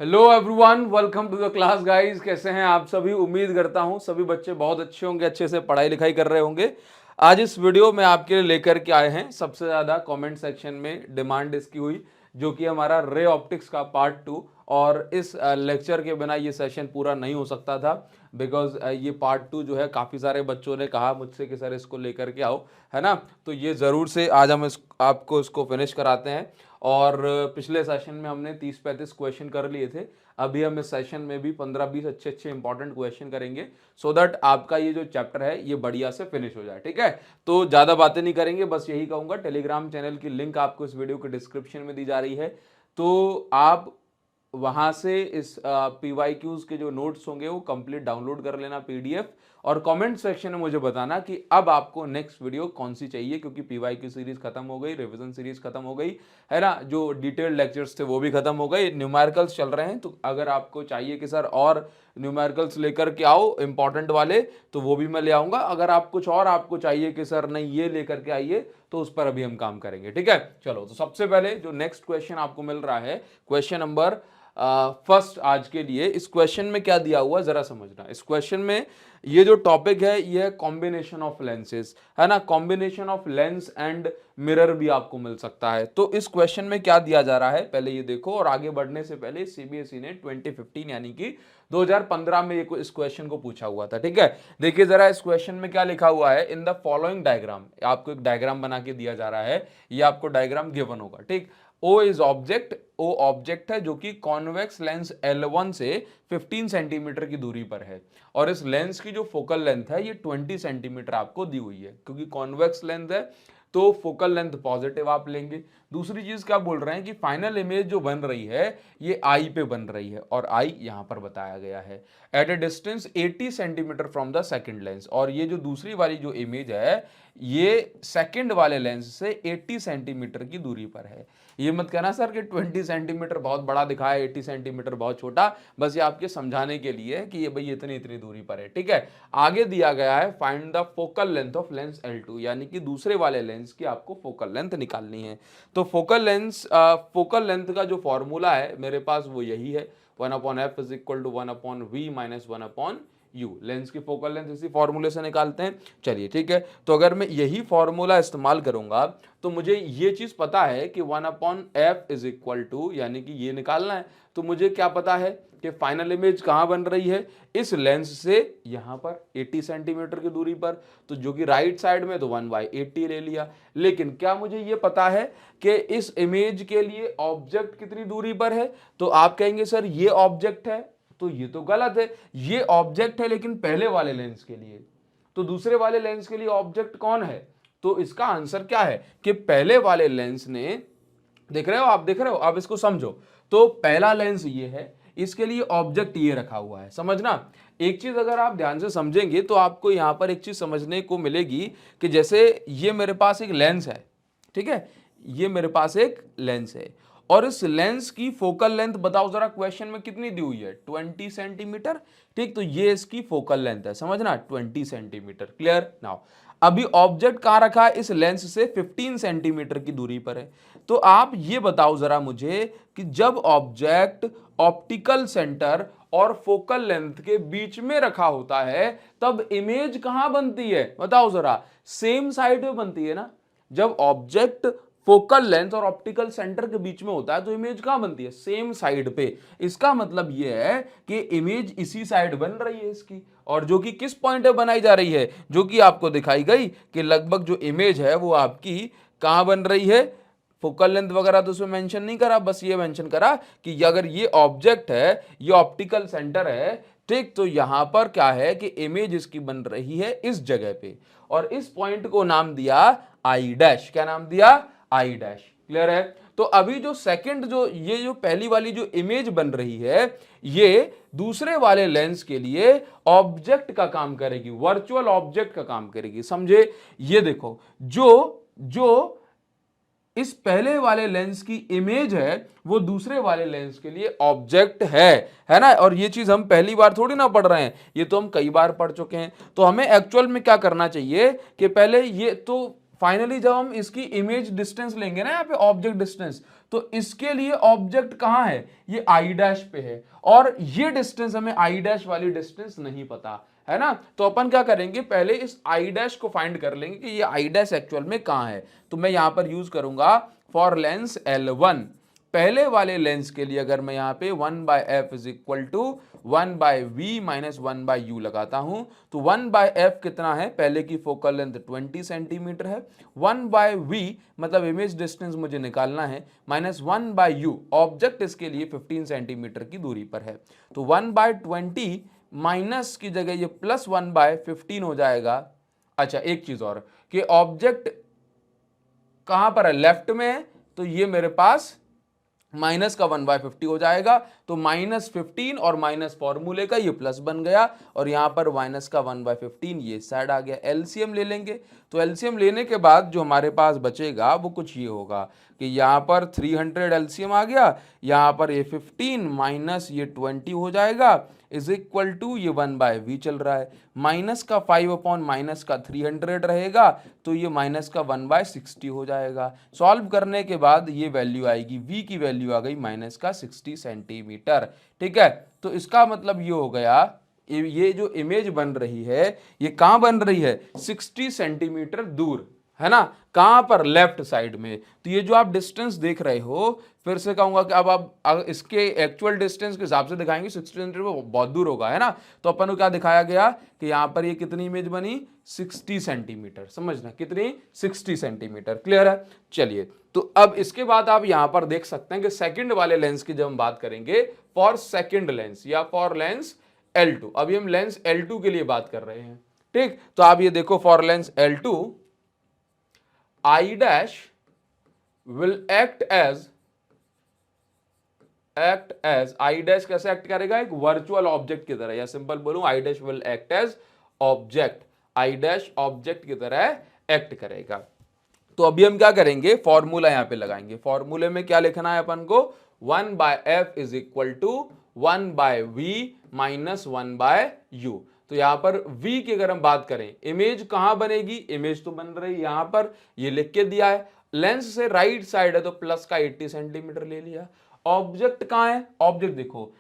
Hello everyone, welcome to the class guys. कैसे हैं आप सभी? उम्मीद करता हूं सभी बच्चे बहुत अच्छे होंगे, अच्छे से पढ़ाई लिखाई कर रहे होंगे। आज इस वीडियो में आपके लिए लेकर के आए हैं, सबसे ज़्यादा कमेंट सेक्शन में डिमांड इसकी हुई, जो कि हमारा रे ऑप्टिक्स का पार्ट 2। और इस लेक्चर के बिना ये सेशन पूरा नहीं हो सकता था, बिकॉज ये पार्ट 2 जो है काफ़ी सारे बच्चों ने कहा मुझसे कि सर इसको लेकर के आओ, है ना। तो ये ज़रूर से आज हम आपको इसको फिनिश कराते हैं। और पिछले सेशन में हमने 30-35 क्वेश्चन कर लिए थे। अभी हम इस सेशन में भी 15-20 अच्छे अच्छे इंपॉर्टेंट क्वेश्चन करेंगे, सो दैट आपका ये जो चैप्टर है ये बढ़िया से फिनिश हो जाए। ठीक है, तो ज़्यादा बातें नहीं करेंगे, बस यही कहूँगा टेलीग्राम चैनल की लिंक आपको इस वीडियो के डिस्क्रिप्शन में दी जा रही है। तो आप वहाँ से इस PYQs के जो नोट्स होंगे वो कंप्लीट डाउनलोड कर लेना PDF। और कमेंट सेक्शन में मुझे बताना कि अब आपको नेक्स्ट वीडियो कौन सी चाहिए, क्योंकि PYQ सीरीज खत्म हो गई, रिवीजन सीरीज खत्म हो गई, है ना। जो डिटेल्ड लेक्चर्स थे वो भी खत्म हो गए, न्यूमेरिकल्स चल रहे हैं। तो अगर आपको चाहिए कि सर और न्यूमेरिकल्स लेकर के आओ इंपॉर्टेंट वाले, तो वो भी मैं ले आऊँगा। अगर आप कुछ और आपको चाहिए कि सर नहीं ये लेकर के आइए, तो उस पर अभी हम काम करेंगे। ठीक है, चलो। तो सबसे पहले जो नेक्स्ट क्वेश्चन आपको मिल रहा है, क्वेश्चन नंबर फर्स्ट आज के लिए। इस क्वेश्चन में क्या दिया हुआ जरा समझना। इस क्वेश्चन में ये जो टॉपिक है ये है कॉम्बिनेशन ऑफ लेंसेज, है ना। Combination of lens and mirror भी आपको मिल सकता है। तो इस क्वेश्चन में क्या दिया जा रहा है पहले ये देखो, और आगे बढ़ने से पहले CBSE ने 2015 यानी कि 2015 में ये इस क्वेश्चन को पूछा हुआ था। ठीक है, देखिए जरा इस क्वेश्चन में क्या लिखा हुआ है। इन द फॉलोइंग डायग्राम, आपको एक डायग्राम बना के दिया जा रहा है, ये आपको डायग्राम गिवन होगा। ठीक, O is object, O object है जो कि कॉन्वेक्स लेंस L1 से 15 सेंटीमीटर की दूरी पर है, और इस लेंस की जो फोकल लेंथ है ये 20 सेंटीमीटर आपको दी हुई है। क्योंकि कॉन्वेक्स लेंथ है तो फोकल लेंथ पॉजिटिव आप लेंगे। दूसरी चीज क्या बोल रहे हैं कि फाइनल इमेज जो बन रही है ये आई पे बन रही है, और आई यहां पर बताया गया है at a distance 80 centimetre from the second lens. और ये जो दूसरी वाली जो इमेज है ये सेकंड वाले लेंस से 80 सेंटीमीटर की दूरी पर है। ये मत कहना सर कि 20 सेंटीमीटर बहुत बड़ा दिखा है, 80 सेंटीमीटर बहुत छोटा, बस ये आपके समझाने के लिए है कि ये भाई इतनी इतनी दूरी पर है। ठीक है, आगे दिया गया है find the focal length of lens L2, यानी कि दूसरे वाले लेंस की आपको फोकल लेंथ निकालनी है। तो फोकल लेंथ का जो फॉर्मूला है मेरे पास वो यही है, 1/f is equal to 1/v minus 1/u। Lens की फोकल लेंथ इसी फॉर्मूले से निकालते हैं। चलिए ठीक है, तो अगर मैं यही फॉर्मूला इस्तेमाल करूंगा तो मुझे ये चीज पता है कि 1/f इज इक्वल टू, यानी कि ये निकालना है। तो मुझे क्या पता है कि फाइनल इमेज कहां बन रही है, इस लेंस से यहां पर 80 सेंटीमीटर की दूरी पर, तो जो कि राइट साइड में तो 1/80 ले लिया। लेकिन क्या मुझे ये पता है कि इस इमेज के लिए ऑब्जेक्ट कितनी दूरी पर है? तो आप कहेंगे सर ये ऑब्जेक्ट है, तो ये तो गलत है। ये ऑब्जेक्ट है लेकिन पहले वाले लेंस के लिए, तो दूसरे वाले लेंस के लिए ऑब्जेक्ट कौन है? तो इसका आंसर क्या है कि पहले वाले लेंस ने, देख रहे हो आप, देख रहे हो आप, इसको समझो। तो पहला लेंस ये है, इसके लिए ऑब्जेक्ट ये रखा हुआ है। समझना, एक चीज अगर आप ध्यान से समझेंगे तो आपको यहां पर एक चीज समझने को मिलेगी कि जैसे ये मेरे पास एक लेंस है, ठीक है, ये मेरे पास एक लेंस है, और इस लेंस की फोकल लेंथ बताओ जरा क्वेश्चन में कितनी दी हुई है? 20 सेंटीमीटर। ठीक, तो ये इसकी फोकल लेंथ है, समझना, 20 सेंटीमीटर। Clear now? अभी ऑब्जेक्ट कहां रखा है? इस लेंस से 15 सेंटीमीटर की दूरी पर है। तो आप ये बताओ जरा मुझे कि जब ऑब्जेक्ट ऑप्टिकल सेंटर और फोकल लेंथ के बीच में रखा होता है तब इमेज कहां बनती है? बताओ जरा। सेम साइड पे बनती है ना। जब ऑब्जेक्ट फोकल लेंथ और ऑप्टिकल सेंटर के बीच में होता है तो इमेज कहां बनती है? सेम साइड पे। इसका मतलब यह है कि इमेज इसी साइड बन रही है इसकी, और जो कि किस पॉइंट पे बनाई जा रही है, जो कि आपको दिखाई गई कि लगभग जो इमेज है वो आपकी कहां बन रही है। फोकल लेंथ वगैरह तो उसमें मेंशन नहीं करा, बस ये मेंशन करा कि अगर ये ऑब्जेक्ट है, ये ऑप्टिकल सेंटर है, ठीक, तो यहां पर क्या है कि इमेज इसकी बन रही है इस जगह पे, और इस पॉइंट को नाम दिया आई डैश। क्या नाम दिया? I dash. क्लियर है? तो अभी जो सेकंड, जो ये जो पहली वाली जो इमेज बन रही है, ये दूसरे वाले लेंस के लिए ऑब्जेक्ट का काम करेगी, वर्चुअल ऑब्जेक्ट का काम करेगी। समझे? ये देखो, जो जो इस पहले वाले लेंस की इमेज है वो दूसरे वाले लेंस के लिए ऑब्जेक्ट है ना। और ये चीज हम पहली बार थोड़ी ना पढ़ रहे हैं, ये तो हम कई बार पढ़ चुके हैं। तो हमें एक्चुअल में क्या करना चाहिए कि पहले ये तो फाइनली जब हम इसकी इमेज डिस्टेंस लेंगे ना यहाँ पे ऑब्जेक्ट डिस्टेंस, तो इसके लिए ऑब्जेक्ट कहाँ है, ये आई डैश पे है, और ये डिस्टेंस हमें आई डैश वाली डिस्टेंस नहीं पता है ना। तो अपन क्या करेंगे, पहले इस आई डैश को फाइंड कर लेंगे कि ये आई डैश एक्चुअल में कहाँ है। तो मैं यहां पर यूज करूंगा फॉर लेंस L1, पहले वाले लेंस के लिए अगर मैं यहाँ पे 1/f is equal to 1/v minus 1/u लगाता हूं, तो 1/f कितना है, पहले की फोकल लेंथ 20 सेंटीमीटर है, 1/v मतलब इमेज डिस्टेंस मुझे निकालना है, माइनस 1/u ऑब्जेक्ट इसके लिए 15 सेंटीमीटर की दूरी पर है। तो 1/20 माइनस की जगह ये प्लस 1/15 हो जाएगा। अच्छा एक चीज और कि ऑब्जेक्ट कहां पर है, लेफ्ट में है, तो ये मेरे पास माइनस का 1/50 हो जाएगा। तो -15 और माइनस फॉर्मूले का ये प्लस बन गया, और यहां पर माइनस का 1/15 ये साइड आ गया। एलसीएम ले लेंगे, तो एलसीएम लेने के बाद जो हमारे पास बचेगा वो कुछ ये होगा कि यहां पर 300 एलसीएम आ गया, यहां पर ये 15 माइनस ये 20 हो जाएगा, इज इक्वल टू ये 1/v चल रहा है, माइनस का 5 अपॉन माइनस का 300 रहेगा, तो ये माइनस का 1/60 हो जाएगा। सॉल्व करने के बाद ये वैल्यू आएगी, v की वैल्यू आ गई माइनस का 60 सेंटीमीटर। ठीक है, तो इसका मतलब ये हो गया, ये जो इमेज बन रही है ये कहां बन रही है, 60 सेंटीमीटर दूर, है ना, कहां पर, लेफ्ट साइड में। तो ये जो आप डिस्टेंस देख रहे हो, फिर से कहूंगा कि अब आप इसके एक्चुअल डिस्टेंस के हिसाब से दिखाएंगे 60 सेंटीमीटर बहुत दूर होगा, है ना। तो अपन को क्या दिखाया गया कि यहां पर ये कितनी इमेज बनी, 60 सेंटीमीटर, समझना कितनी, 60 सेंटीमीटर। क्लियर है। चलिए, तो अब इसके बाद आप यहां पर देख सकते हैं कि सेकंड वाले लेंस की जब हम बात करेंगे, फॉर सेकंड लेंस या फॉर लेंस L2, अभी हम लेंस L2 के लिए बात कर रहे हैं। ठीक, तो आप ये देखो, for Lenz L2 I dash will act as I dash कैसे एक्ट करेगा, एक वर्चुअल ऑब्जेक्ट की तरह, या सिंपल बोलूं I dash will act as object, I dash object की तरह एक्ट करेगा। तो अभी हम क्या करेंगे, फॉर्मूला यहां पे लगाएंगे। फॉर्मूले में क्या लिखना है अपन को, 1/f is equal to 1/v minus 1/u। तो यहां पर v की अगर हम बात करें, इमेज कहां बनेगी, इमेज तो बन रही यहां पर, ये लिख के दिया है, लेंस से राइट साइड है तो प्लस का 80 सेंटीमीटर ले लिया। ऑब्जेक्ट कहां है, ऑब्जेक्ट देखो,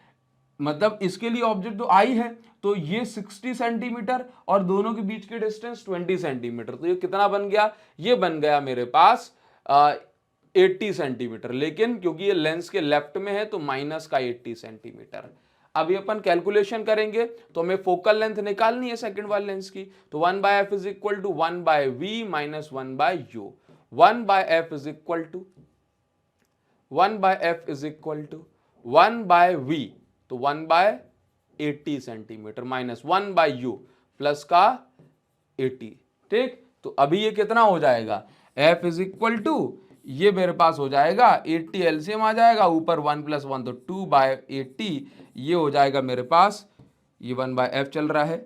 मतलब इसके लिए ऑब्जेक्ट तो आई है, तो ये 60 सेंटीमीटर और दोनों के बीच की डिस्टेंस 20 सेंटीमीटर, तो ये कितना बन गया, ये बन गया मेरे पास 80 सेंटीमीटर। लेकिन क्योंकि ये लेंस के लेफ्ट में है तो माइनस का 80 सेंटीमीटर। अभी अपन कैलकुलेशन करेंगे, तो हमें फोकल लेंथ निकालनी है सेकंड वाले लेंस की, तो 1/f is equal to 1/v minus 1/u। 1/f is equal to 1/f is equal to 1/v, तो 1/80 सेंटीमीटर माइनस 1/u प्लस का 80। ठीक, तो अभी ये कितना हो जाएगा, f इज इक्वल टू, ये मेरे पास हो जाएगा 80 एलसीएम आ जाएगा, ऊपर 1 + 1 तो 2/80, ये हो जाएगा मेरे पास, ये 1/f चल रहा है,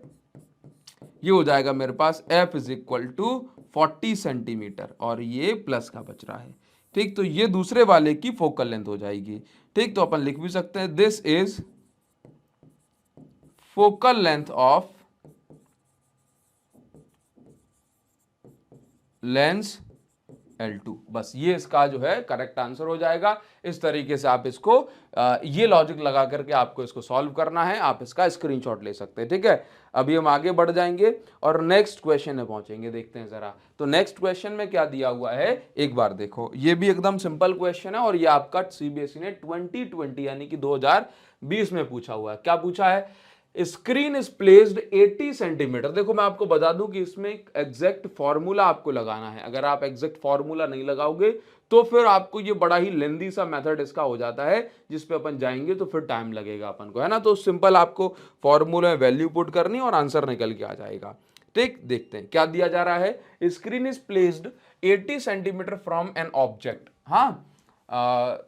ये हो जाएगा मेरे पास f is equal to 40 centimetre, और ये प्लस का बच रहा है। ठीक, तो ये दूसरे वाले की फोकल लेंथ हो जाएगी। ठीक, तो अपन लिख भी सकते हैं, this is focal length of lens L2, बस ये इसका जो है करेक्ट आंसर हो जाएगा। इस तरीके से आप इसको ये लॉजिक लगा करके आपको इसको सॉल्व करना है, आप इसका स्क्रीनशॉट ले सकते हैं। ठीक है, अभी हम आगे बढ़ जाएंगे और नेक्स्ट क्वेश्चन में पहुंचेंगे, देखते हैं जरा। तो नेक्स्ट क्वेश्चन में क्या दिया हुआ है, एक बार देखो, ये भी एकदम सिंपल क्वेश्चन है, और ये आपका सीबीएसई ने 2020 यानी कि 2020 में पूछा हुआ है। क्या पूछा है, स्क्रीन इज प्लेस्ड 80 सेंटीमीटर। देखो मैं आपको बता दूं कि इसमें एक एग्जैक्ट फॉर्मूला आपको लगाना है, अगर आप एग्जैक्ट फॉर्मूला नहीं लगाओगे तो फिर आपको ये बड़ा ही लेंदी सा मेथड इसका हो जाता है, जिस पे अपन जाएंगे तो फिर टाइम लगेगा अपन को, है ना। तो सिंपल आपको फॉर्मूला में वैल्यू पुट करनी और आंसर निकल के आ जाएगा। ठीक, देखते हैं क्या दिया जा रहा है, screen is placed 80 centimetre from an object. हाँ,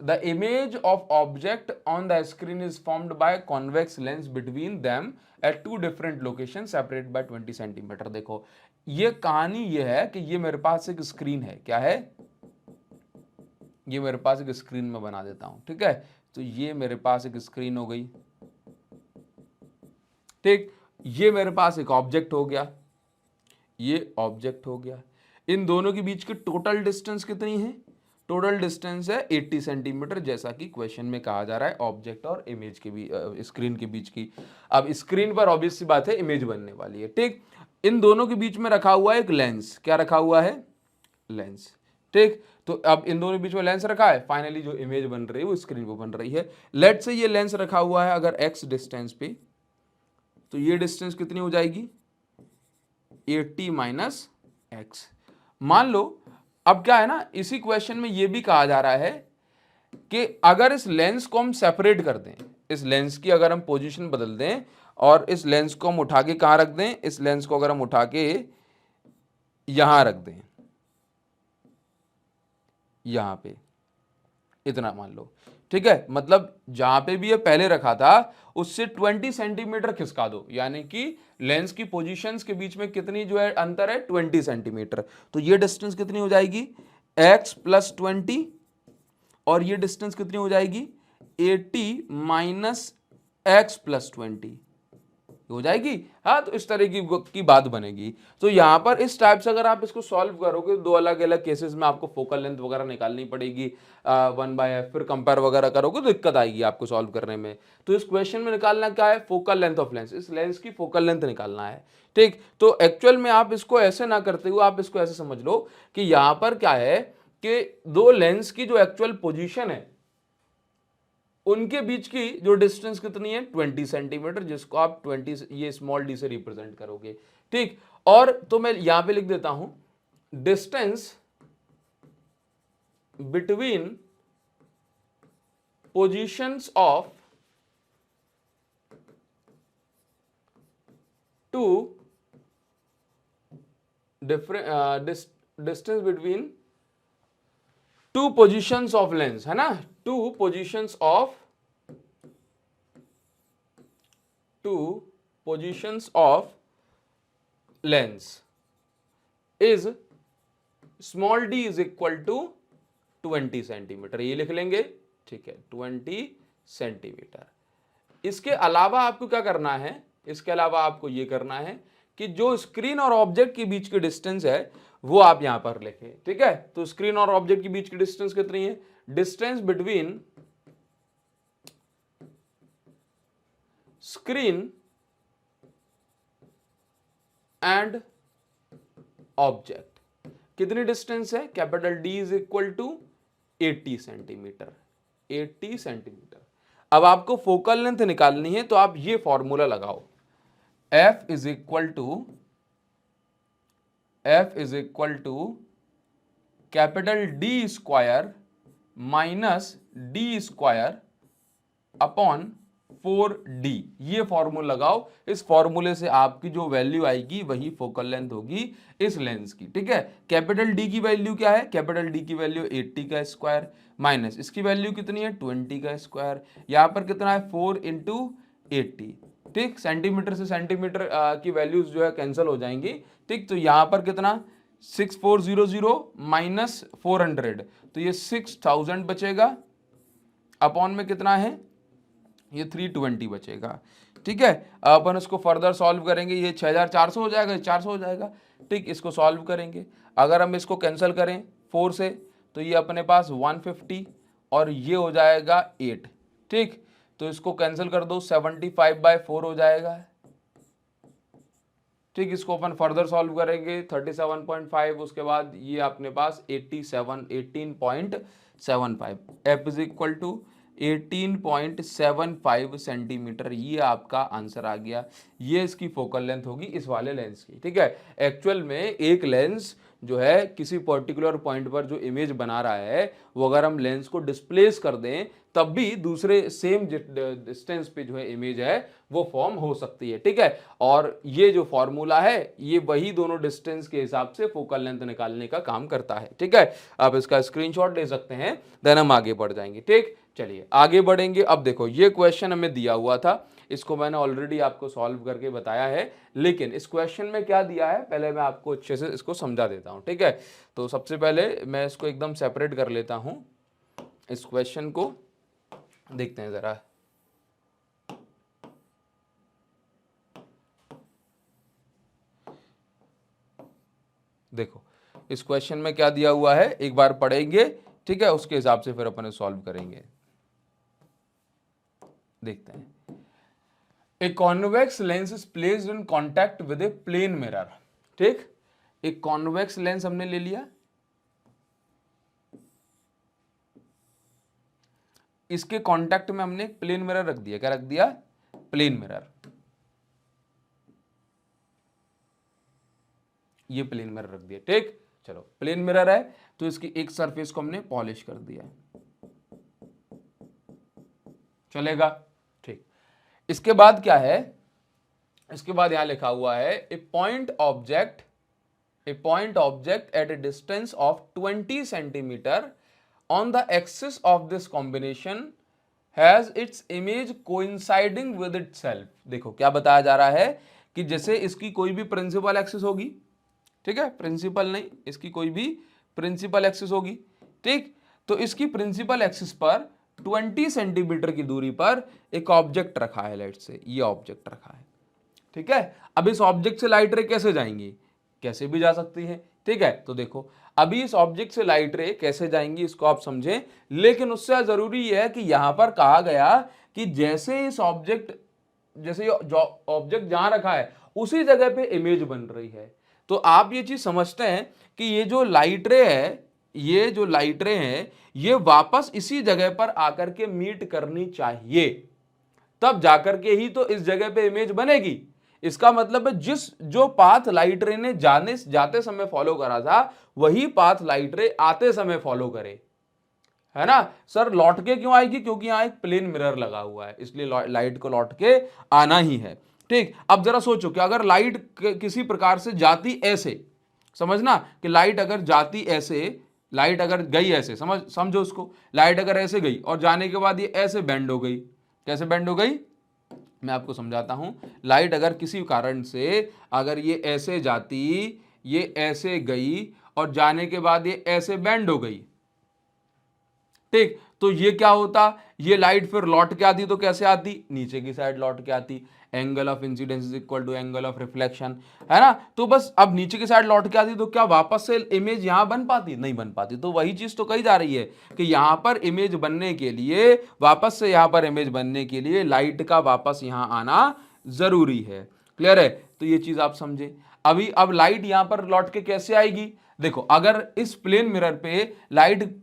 the image of object on the screen is formed by convex lens between them at two different locations separated by 20 centimetre. देखो ये कहानी ये है कि ये मेरे पास एक स्क्रीन है, क्या है, ये मेरे पास एक स्क्रीन में बना देता हूं। ठीक है, तो ये मेरे पास एक स्क्रीन हो गई। ठीक, ये मेरे पास एक ऑब्जेक्ट हो गया, ये ऑब्जेक्ट हो गया। इन दोनों के बीच की टोटल डिस्टेंस कितनी है? टोटल डिस्टेंस है 80 सेंटीमीटर, जैसा कि क्वेश्चन में कहा जा रहा है ऑब्जेक्ट और इमेज के बीच, स्क्रीन के बीच की। अब स्क्रीन पर ऑब्वियस सी बात है इमेज बनने वाली है, ठीक। इन दोनों के बीच में रखा हुआ है एक लेंस। क्या रखा हुआ है? लेंस, ठीक। तो अब इन दोनों के बीच में लेंस रखा है, फाइनली जो इमेज बन रही है वो स्क्रीन पर बन रही है। लेट से ये लेंस रखा हुआ है अगर x डिस्टेंस पे, तो ये डिस्टेंस कितनी हो जाएगी? 80 माइनस एक्स। मान लो अब क्या है ना, इसी क्वेश्चन में ये भी कहा जा रहा है कि अगर इस लेंस को हम सेपरेट कर दें, इस लेंस की अगर हम पोजीशन बदल दें और इस लेंस को हम उठा के कहां रख दें, इस लेंस को अगर हम उठा के यहां रख दें, यहां पे इतना मान लो, ठीक है। मतलब जहां पे भी ये पहले रखा था उससे 20 सेंटीमीटर खिसका दो, यानी कि लेंस की पोजीशंस के बीच में कितनी जो है अंतर है? 20 सेंटीमीटर। तो ये डिस्टेंस कितनी हो जाएगी? x प्लस 20, और ये डिस्टेंस कितनी हो जाएगी? 80 माइनस एक्स प्लस 20 हो जाएगी। हाँ, तो इस तरह की बात बनेगी। तो यहां पर इस टाइप से अगर आप इसको सॉल्व करोगे, दो अलग अलग केसेस में आपको फोकल लेंथ वगैरह निकालनी पड़ेगी 1/f, फिर कंपेयर वगैरह करोगे तो दिक्कत आएगी आपको सॉल्व करने में। तो इस क्वेश्चन में निकालना क्या है? फोकल लेंथ ऑफ लेंस, इस लेंस की फोकल लेंथ निकालना है, ठीक। तो एक्चुअल में आप इसको ऐसे ना करते हुए आप इसको ऐसे समझ लो कि यहां पर क्या है कि दो लेंस की जो एक्चुअल पोजीशन है उनके बीच की जो डिस्टेंस कितनी है? 20 सेंटीमीटर, जिसको आप 20 ये स्मॉल डी से रिप्रेजेंट करोगे, ठीक। और तो मैं यहां पे लिख देता हूं distance between positions of two different distance between two positions of lens, है ना, two positions of lens is small d is equal to 20 centimetre, ये लिख लेंगे, ठीक है, 20 सेंटीमीटर। इसके अलावा आपको क्या करना है? इसके अलावा आपको ये करना है कि जो स्क्रीन और ऑब्जेक्ट के बीच की डिस्टेंस है वो आप यहां पर लिखें, ठीक है। तो स्क्रीन और ऑब्जेक्ट के बीच की डिस्टेंस कितनी है? Distance between screen and object कितनी डिस्टेंस है? Capital D is equal to 80 centimetre, 80 centimetre. अब आपको फोकल लेंथ निकालनी है तो आप ये फॉर्मूला लगाओ, F is equal to capital D square minus d square upon 4d। ये फॉर्मूला लगाओ, इस फॉर्मूले से आपकी जो वैल्यू आएगी वही फोकल लेंथ होगी इस लेंस की, ठीक है। कैपिटल डी की वैल्यू क्या है? कैपिटल डी की वैल्यू 80 का स्क्वायर माइनस इसकी वैल्यू कितनी है? 20 का स्क्वायर। यहां पर कितना है? 4 इंटू 80, ठीक। सेंटीमीटर से सेंटीमीटर की वैल्यूज जो है कैंसिल हो जाएंगी, ठीक। तो यहां पर कितना? 6400 माइनस 400, तो ये 6000 बचेगा, अपॉन में कितना है? ये 320 बचेगा, ठीक है। अपन इसको फर्दर सॉल्व करेंगे, ये 6400 हो जाएगा, 400 हो जाएगा, ठीक। इसको सॉल्व करेंगे, अगर हम इसको कैंसिल करें 4 से तो ये अपने पास 150 और ये हो जाएगा 8, ठीक। तो इसको कैंसिल कर दो, 75/4 हो जाएगा, ठीक। इसको अपन फर्दर सॉल्व करेंगे 37.5, उसके बाद ये अपने पास 18.75 F is equal to 18.75 centimetre, ये आपका आंसर आ गया। ये इसकी फोकल लेंथ होगी इस वाले लेंस की, ठीक है। एक्चुअल में एक लेंस जो है किसी पर्टिकुलर पॉइंट पर जो इमेज बना रहा है वो अगर हम लेंस को डिस्प्लेस कर दें तब भी दूसरे सेम डिस्टेंस पे जो है इमेज है वो फॉर्म हो सकती है, ठीक है। और ये जो फॉर्मूला है ये वही दोनों डिस्टेंस के हिसाब से फोकल लेंथ निकालने का काम करता है, ठीक है। आप इसका स्क्रीनशॉट ले सकते हैं, देन हम आगे बढ़ जाएंगे, ठीक। चलिए आगे बढ़ेंगे। अब देखो ये क्वेश्चन हमें दिया हुआ था, इसको मैंने ऑलरेडी आपको सॉल्व करके बताया है, लेकिन इस क्वेश्चन में क्या दिया है पहले मैं आपको अच्छे से इसको समझा देता हूं, ठीक है। तो सबसे पहले मैं इसको एकदम सेपरेट कर लेता हूं, इस क्वेश्चन को देखते हैं जरा। देखो इस क्वेश्चन में क्या दिया हुआ है एक बार पढ़ेंगे, ठीक है, उसके हिसाब से फिर अपन सॉल्व करेंगे। देखते हैं। A convex lens is placed in contact with a plane mirror. ठीक, एक कॉन्वेक्स लेंस हमने ले लिया, इसके कांटेक्ट में हमने प्लेन मिरर रख दिया। क्या रख दिया? Plane mirror. ये प्लेन मिरर रख दिया। ठीक, चलो प्लेन मिरर है तो इसकी एक सरफेस को हमने पॉलिश कर दिया, चलेगा। ठीक, इसके बाद क्या है? इसके बाद यहां लिखा हुआ है a point object at a distance of 20 centimetre on the axis of this combination has its image coinciding with itself। देखो क्या बताया जा रहा है कि जैसे इसकी कोई भी प्रिंसिपल एक्सिस होगी, ठीक है, प्रिंसिपल नहीं, इसकी कोई भी प्रिंसिपल एक्सिस होगी, ठीक, तो इसकी प्रिंसिपल एक्सिस पर 20 सेंटीमीटर की दूरी पर एक ऑब्जेक्ट रखा है, लेट से ये ऑब्जेक्ट रखा है, ठीक है। अब इस ऑब्जेक्ट से लाइट रे कैसे जाएंगी? कैसे भी जा सकती है, ठीक है। तो देखो अभी इस ऑब्जेक्ट से लाइट रे कैसे जाएंगी इसको आप समझें, लेकिन उससे जरूरी है कि यहां पर कहा गया कि जैसे इस ऑब्जेक्ट, जैसे जो ऑब्जेक्ट जहां रखा है उसी जगह पे इमेज बन रही है। तो आप ये चीज समझते हैं कि ये जो लाइट रे है, ये जो लाइट रे है, ये वापस इसी जगह पर आकर के मीट करनी चाहिए, तब जाकर के ही तो इस जगह पे इमेज बनेगी। इसका मतलब है जो पाथ लाइट रे ने जाते समय फॉलो करा था वही पाथ लाइट रे आते समय फॉलो करे, है ना। सर लौट के क्यों आएगी? क्योंकि यहां एक प्लेन मिरर लगा हुआ है, इसलिए लाइट को लौट के आना ही है। ठीक, अब जरा सोचो कि अगर लाइट किसी प्रकार से जाती ऐसे, समझना कि लाइट अगर जाती ऐसे, लाइट अगर गई ऐसे, समझो उसको, लाइट अगर ऐसे गई और जाने के बाद ये ऐसे बेंड हो गई। कैसे बेंड हो गई? मैं आपको समझाता हूं। लाइट अगर किसी कारण से अगर ये ऐसे जाती, ये ऐसे गई और जाने के बाद ये ऐसे बेंड हो गई, ठीक, तो ये क्या होता? ये लाइट फिर लौट के आती तो कैसे आती? नीचे की साइड लौट के आती। Angle of incidence is equal to angle of reflection, है ना। तो बस अब नीचे की साइड लौट के आती तो क्या वापस से इमेज यहां बन पाती? नहीं बन पाती। तो वही चीज तो कही जा रही है कि यहां पर इमेज बनने के लिए, वापस से यहां पर इमेज बनने के लिए लाइट का वापस यहां आना जरूरी है। क्लियर है? तो ये चीज आप समझे। अभी अब लाइट यहां पर लौट के कैसे आएगी? देखो अगर इस प्लेन मिरर पे लाइट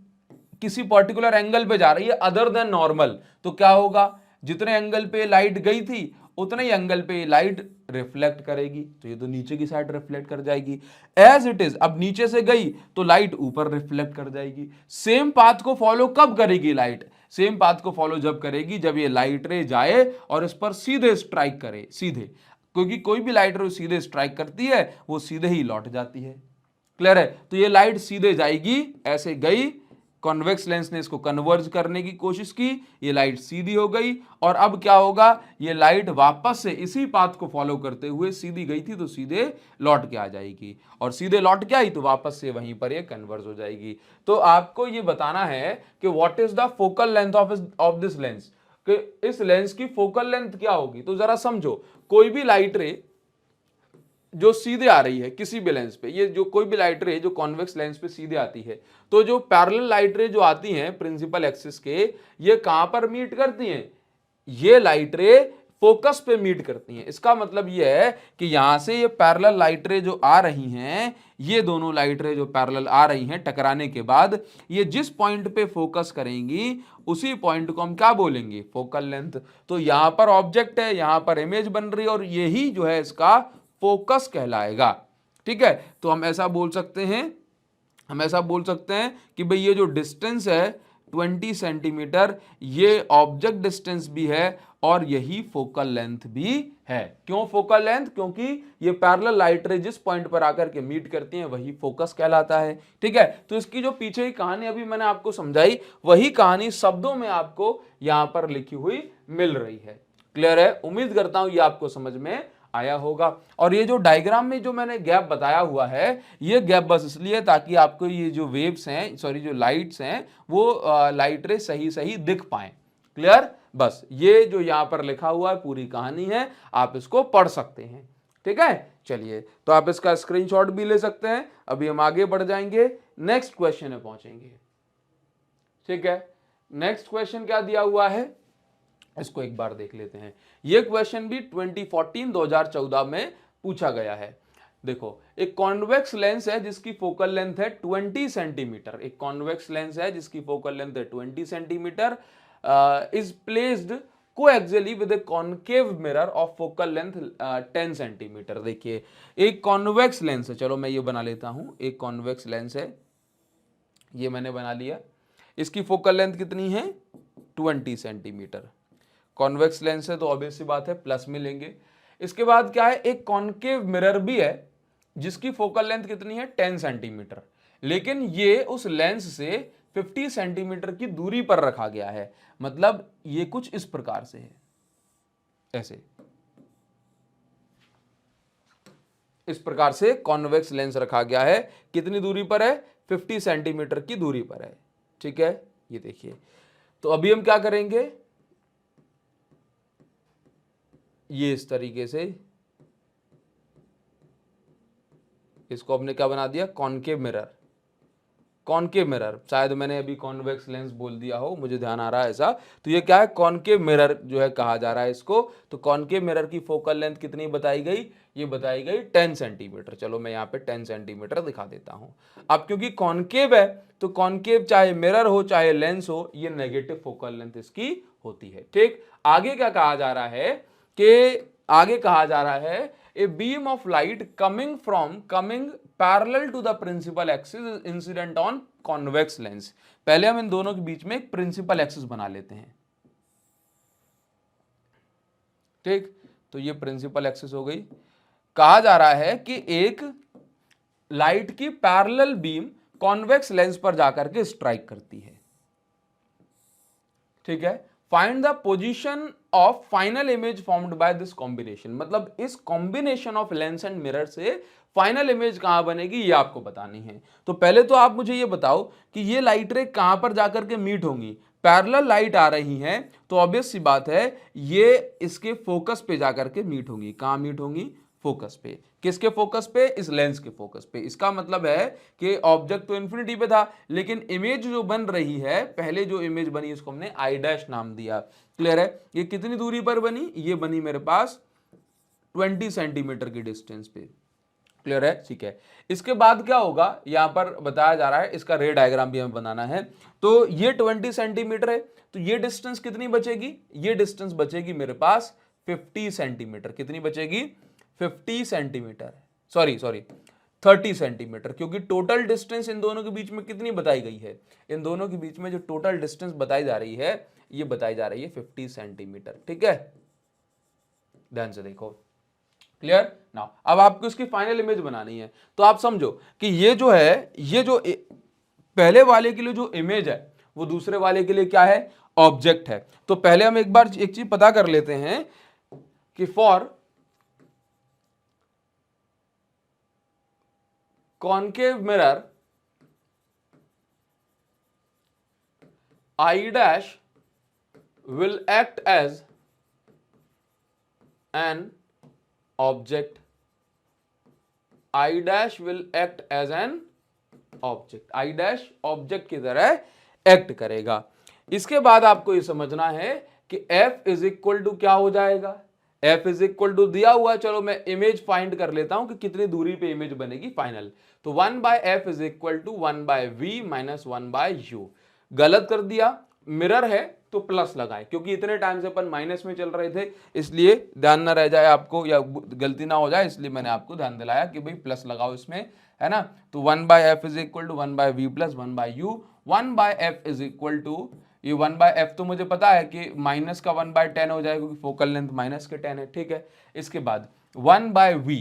किसी पर्टिकुलर एंगल पे जा रही है अदर देन नॉर्मल, तो क्या होगा? जितने एंगल पे लाइट गई थी उतने ही एंगल पे लाइट रिफ्लेक्ट करेगी, तो ये तो नीचे की साइड रिफ्लेक्ट कर जाएगी। एज इट इज, अब नीचे से गई तो लाइट ऊपर रिफ्लेक्ट कर जाएगी। सेम पाथ को फॉलो कब करेगी लाइट? सेम पाथ को फॉलो जब करेगी जब ये लाइट रे जाए और इस पर सीधे स्ट्राइक करे, सीधे, क्योंकि कोई भी लाइट रे सीधे स्ट्राइक करती है वो सीधे ही लौट जाती है। क्लियर है? तो ये लाइट सीधे जाएगी, ऐसे गई, कॉन्वेक्स लेंस ने इसको कन्वर्ज करने की कोशिश की, ये लाइट सीधी हो गई, और अब क्या होगा? ये लाइट वापस से इसी पाथ को फॉलो करते हुए, सीधी गई थी तो सीधे लौट के आ जाएगी, और सीधे लौट के आई तो वापस से वहीं पर ये कन्वर्ज हो जाएगी। तो आपको ये बताना है कि what is the focal length of this lens, कि इस लेंस की फोकल लेंथ क्या होगी। तो जरा समझो, कोई भी लाइट रे जो सीधे आ रही है किसी भी लेंस पे, ये जो कोई भी लाइट रे जो कॉन्वेक्स लेंस पे सीधे आती है, तो जो पैरेलल लाइट रे जो आती हैं प्रिंसिपल एक्सिस के, ये कहां पर मीट करती हैं? ये लाइट रे फोकस पे मीट करती हैं। इसका मतलब ये है कि यहां से ये पैरेलल लाइट रे जो आ रही हैं, ये दोनों लाइट रे जो पैरेलल आ रही हैं, टकराने के बाद ये जिस पॉइंट पे फोकस करेंगी उसी पॉइंट को हम क्या बोलेंगे? Focal length. तो यहां पर ऑब्जेक्ट है, यहां पर इमेज बन रही है, और यही जो है इसका फोकस कहलाएगा। ठीक है, तो हम ऐसा बोल सकते हैं कि भाई ये जो डिस्टेंस है 20 सेंटीमीटर, ये ऑब्जेक्ट डिस्टेंस भी है और यही फोकल लेंथ भी है। क्यों फोकल लेंथ? क्योंकि ये पैरेलल लाइट रे जिस पॉइंट पर आकर के मीट करती हैं वही फोकस कहलाता है। ठीक है, तो इसकी जो पीछे की कहानी अभी मैंने आपको समझाई, वही कहानी शब्दों में आपको यहां पर लिखी हुई मिल रही है। क्लियर है? उम्मीद करता हूं ये आपको समझ में आया होगा। और ये जो डायग्राम में जो मैंने गैप बताया हुआ है, ये गैप बस इसलिए ताकि आपको ये जो वेव्स हैं, सॉरी जो लाइट्स हैं, वो लाइट रे सही सही दिख पाए। क्लियर? बस ये जो यहां पर लिखा हुआ है पूरी कहानी है, आप इसको पढ़ सकते हैं। ठीक है, चलिए तो आप इसका स्क्रीनशॉट भी ले सकते हैं। अभी हम आगे बढ़ जाएंगे, नेक्स्ट क्वेश्चन में पहुंचेंगे। ठीक है, नेक्स्ट क्वेश्चन क्या दिया हुआ है इसको एक बार देख लेते हैं। यह क्वेश्चन भी 2014 में पूछा गया है। देखो, एक कॉन्वेक्स लेंस है जिसकी फोकल लेंथ है 20 सेंटीमीटर। एक कॉन्वेक्स लेंस है जिसकी फोकल लेंथ है 20 centimetre, is placed coaxially with a concave mirror of focal length 10 centimetre. देखिए, एक कॉन्वेक्स लेंस है, चलो मैं ये बना लेता हूं, एक कॉन्वेक्स लेंस है, ये मैंने बना लिया। इसकी फोकल लेंथ कितनी है 20 सेंटीमीटर। कॉन्वेक्स लेंस है तो ऑब्वियस सी बात है प्लस में लेंगे। इसके बाद क्या है, एक कॉन्केव मिरर भी है जिसकी फोकल लेंथ कितनी है 10 सेंटीमीटर, लेकिन ये उस लेंस से 50 सेंटीमीटर की दूरी पर रखा गया है। मतलब ये कुछ इस प्रकार से है, ऐसे इस प्रकार से कॉन्वेक्स लेंस रखा गया है। कितनी दूरी पर है 50 सेंटीमीटर की दूरी पर है। ठीक है, ये देखिए, तो अभी हम क्या करेंगे, ये इस तरीके से इसको हमने क्या बना दिया, कॉनकेव मिरर। कॉनकेव मिरर, शायद मैंने अभी कॉन्वेक्स लेंस बोल दिया हो, मुझे ध्यान आ रहा है ऐसा, तो ये क्या है, कॉनकेव मिरर जो है कहा जा रहा है इसको। तो कॉनकेव मिरर की फोकल लेंथ कितनी बताई गई, ये बताई गई 10 सेंटीमीटर। चलो मैं यहाँ पे 10 सेंटीमीटर दिखा देता हूँ। अब क्योंकि कॉनकेव है तो कॉनकेव चाहे मिरर हो चाहे लेंस हो, ये नेगेटिव फोकल लेंथ इसकी होती है। ठीक, आगे क्या कहा जा रहा है कि आगे कहा जा रहा है a beam of light coming parallel to the principal axis incident on convex lens. पहले हम इन दोनों के बीच में एक प्रिंसिपल एक्सिस बना लेते हैं। ठीक, तो ये प्रिंसिपल एक्सिस हो गई। कहा जा रहा है कि एक लाइट की पैरेलल बीम कॉन्वेक्स लेंस पर जाकर के स्ट्राइक करती है। ठीक है, find the position of final image formed by this combination. मतलब इस combination of lens and mirror से फाइनल इमेज कहां बनेगी ये आपको बतानी है। तो पहले तो आप मुझे ये बताओ कि ये लाइट रे कहां पर जाकर के मीट होंगी। पैरेलल लाइट आ रही है तो ऑब्वियस सी बात है ये इसके फोकस पे जाकर के मीट होंगी। कहां मीट होंगी, फोकस पे। किसके फोकस पे, इस लेंस के फोकस पे। इसका मतलब है कि ऑब्जेक्ट तो इन्फिनिटी पे था, लेकिन इमेज जो बन रही है, पहले जो इमेज बनी इसको हमने आई डैश नाम दिया। क्लियर है, ये कितनी दूरी पर बनी, ये बनी मेरे पास 20 सेंटीमीटर की डिस्टेंस पे। क्लियर है, ठीक है। इसके बाद क्या होगा, यहां पर बताया जा रहा है, इसका रे डायग्राम भी हमें बनाना है। तो ये 20 सेंटीमीटर है, तो ये डिस्टेंस कितनी बचेगी, ये डिस्टेंस बचेगी मेरे पास 50 सेंटीमीटर। कितनी बचेगी, 50 सेंटीमीटर, सॉरी 30 सेंटीमीटर, क्योंकि टोटल डिस्टेंस इन दोनों के बीच में कितनी बताई गई है, इन दोनों के बीच में जो टोटल डिस्टेंस बताई जा रही है ये बताई जा रही है 50 सेंटीमीटर। ठीक है, ध्यान से देखो। क्लियर नाउ, अब आपको इसकी फाइनल इमेज बनानी है। तो आप समझो कि ये जो है, ये जो पहले वाले के लिए जो इमेज है वो दूसरे वाले के लिए क्या है, ऑब्जेक्ट है। तो पहले हम एक बार एक चीज पता कर लेते हैं कि for concave mirror I dash will act as an object. I dash will act as an object. I dash object की तरह एक्ट करेगा। इसके बाद आपको ये समझना है कि F इज इक्वल टू क्या हो जाएगा, F इज इक्वल टू दिया हुआ, चलो मैं इमेज फाइंड कर लेता हूं कि कितनी दूरी पे इमेज बनेगी फाइनल। तो 1/f is equal to 1/v minus 1/u। गलत कर दिया, मिरर है तो प्लस लगाए, क्योंकि इतने टाइम से अपन माइनस में चल रहे थे, इसलिए ध्यान ना रह जाए आपको या गलती ना हो जाए, इसलिए मैंने आपको ध्यान दिलाया कि भाई प्लस लगाओ इसमें, है ना। तो 1/f is equal to 1/v plus 1/u। 1/f is equal to, ये 1/f तो मुझे पता है कि माइनस का 1/10 हो जाएगा, क्योंकि फोकल लेंथ माइनस के 10 है। ठीक है, इसके बाद 1/v,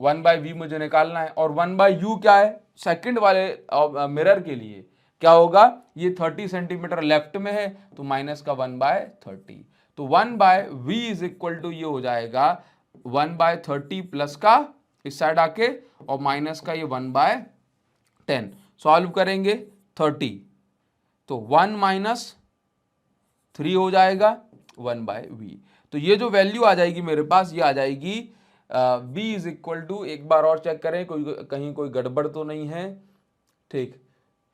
1/v मुझे निकालना है, और 1/u क्या है, सेकंड वाले मिरर के लिए क्या होगा, ये 30 सेंटीमीटर लेफ्ट में है तो माइनस का 1/30। तो 1/v इज इक्वल टू ये हो जाएगा 1/30 प्लस का इस साइड आके और माइनस का ये 1/10। सॉल्व करेंगे 30, तो 1 माइनस 3 हो जाएगा 1/v। तो ये जो वैल्यू आ जाएगी मेरे पास, ये आ जाएगी बी इज इक्वल टू, एक बार और चेक करें कहीं कोई गड़बड़ तो नहीं है, ठीक,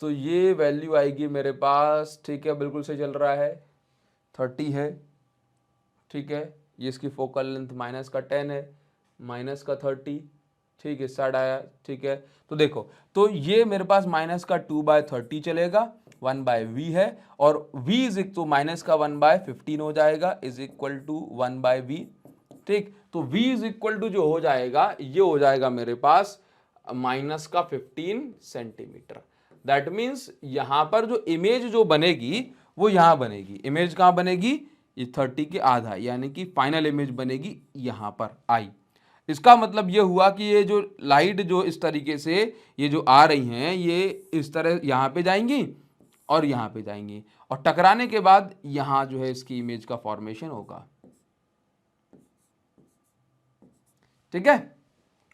तो ये वैल्यू आएगी मेरे पास, ठीक है, बिल्कुल सही चल रहा है, 30 है, ठीक है, ये इसकी फोकल लेंथ माइनस का 10 है, माइनस का 30, ठीक है, साइड आया, ठीक है, तो देखो, तो ये मेरे पास माइनस का 2/30 चलेगा, 1/v है, और v इज तो माइनस का 1/15 हो जाएगा, इज इक्वल टू 1/v, ठीक, तो v इज इक्वल टू जो हो जाएगा, ये हो जाएगा मेरे पास माइनस का 15 सेंटीमीटर। दैट मीन्स यहां पर जो इमेज जो बनेगी वो यहां बनेगी, इमेज कहां बनेगी, ये 30 के आधा, यानी कि फाइनल इमेज बनेगी यहां पर आई। इसका मतलब ये हुआ कि ये जो लाइट जो इस तरीके से ये जो आ रही हैं, ये इस तरह यहां पे जाएंगी और यहां पे जाएंगी, और टकराने के बाद यहां जो है इसकी इमेज का फॉर्मेशन होगा, ठीक है,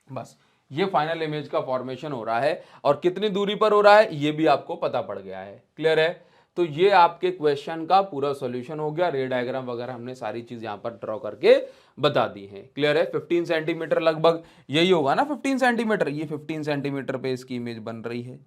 बस ये फाइनल इमेज का फॉर्मेशन हो रहा है, और कितनी दूरी पर हो रहा है ये भी आपको पता पड़ गया है, क्लियर है। तो ये आपके क्वेश्चन का पूरा सॉल्यूशन हो गया, रे डायग्राम वगैरह हमने सारी चीज यहां पर ड्रॉ करके बता दी है, क्लियर है। 15 सेंटीमीटर लगभग यही होगा ना, 15 सेंटीमीटर, ये 15 सेंटीमीटर पे इसकी इमेज बन रही है,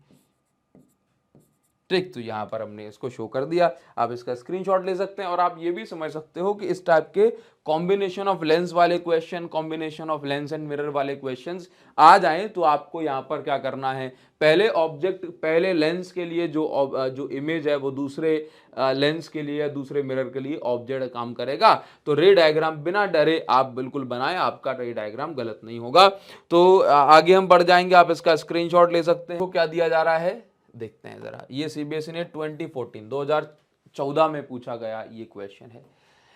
ठीक, तो यहां पर हमने इसको शो कर दिया, आप इसका स्क्रीनशॉट ले सकते हैं, और आप ये भी समझ सकते हो कि इस टाइप के कॉम्बिनेशन ऑफ लेंस वाले question, combination of lens and mirror वाले क्वेश्चंस आ जाएं तो आपको यहां पर क्या करना है, पहले ऑब्जेक्ट, पहले लेंस के लिए जो इमेज है वो दूसरे लेंस के लिए या दूसरे मिरर के लिए ऑब्जेक्ट काम करेगा, तो रे डायग्राम बिना डरे आप बिल्कुल बनाएं, आपका रे डायग्राम गलत नहीं होगा। तो आगे हम बढ़ जाएंगे, आप इसका स्क्रीनशॉट ले सकते हैं। तो क्या दिया जा रहा है देखते हैं जरा, ये सीबीएसई ने 2014 में पूछा गया ये क्वेश्चन है,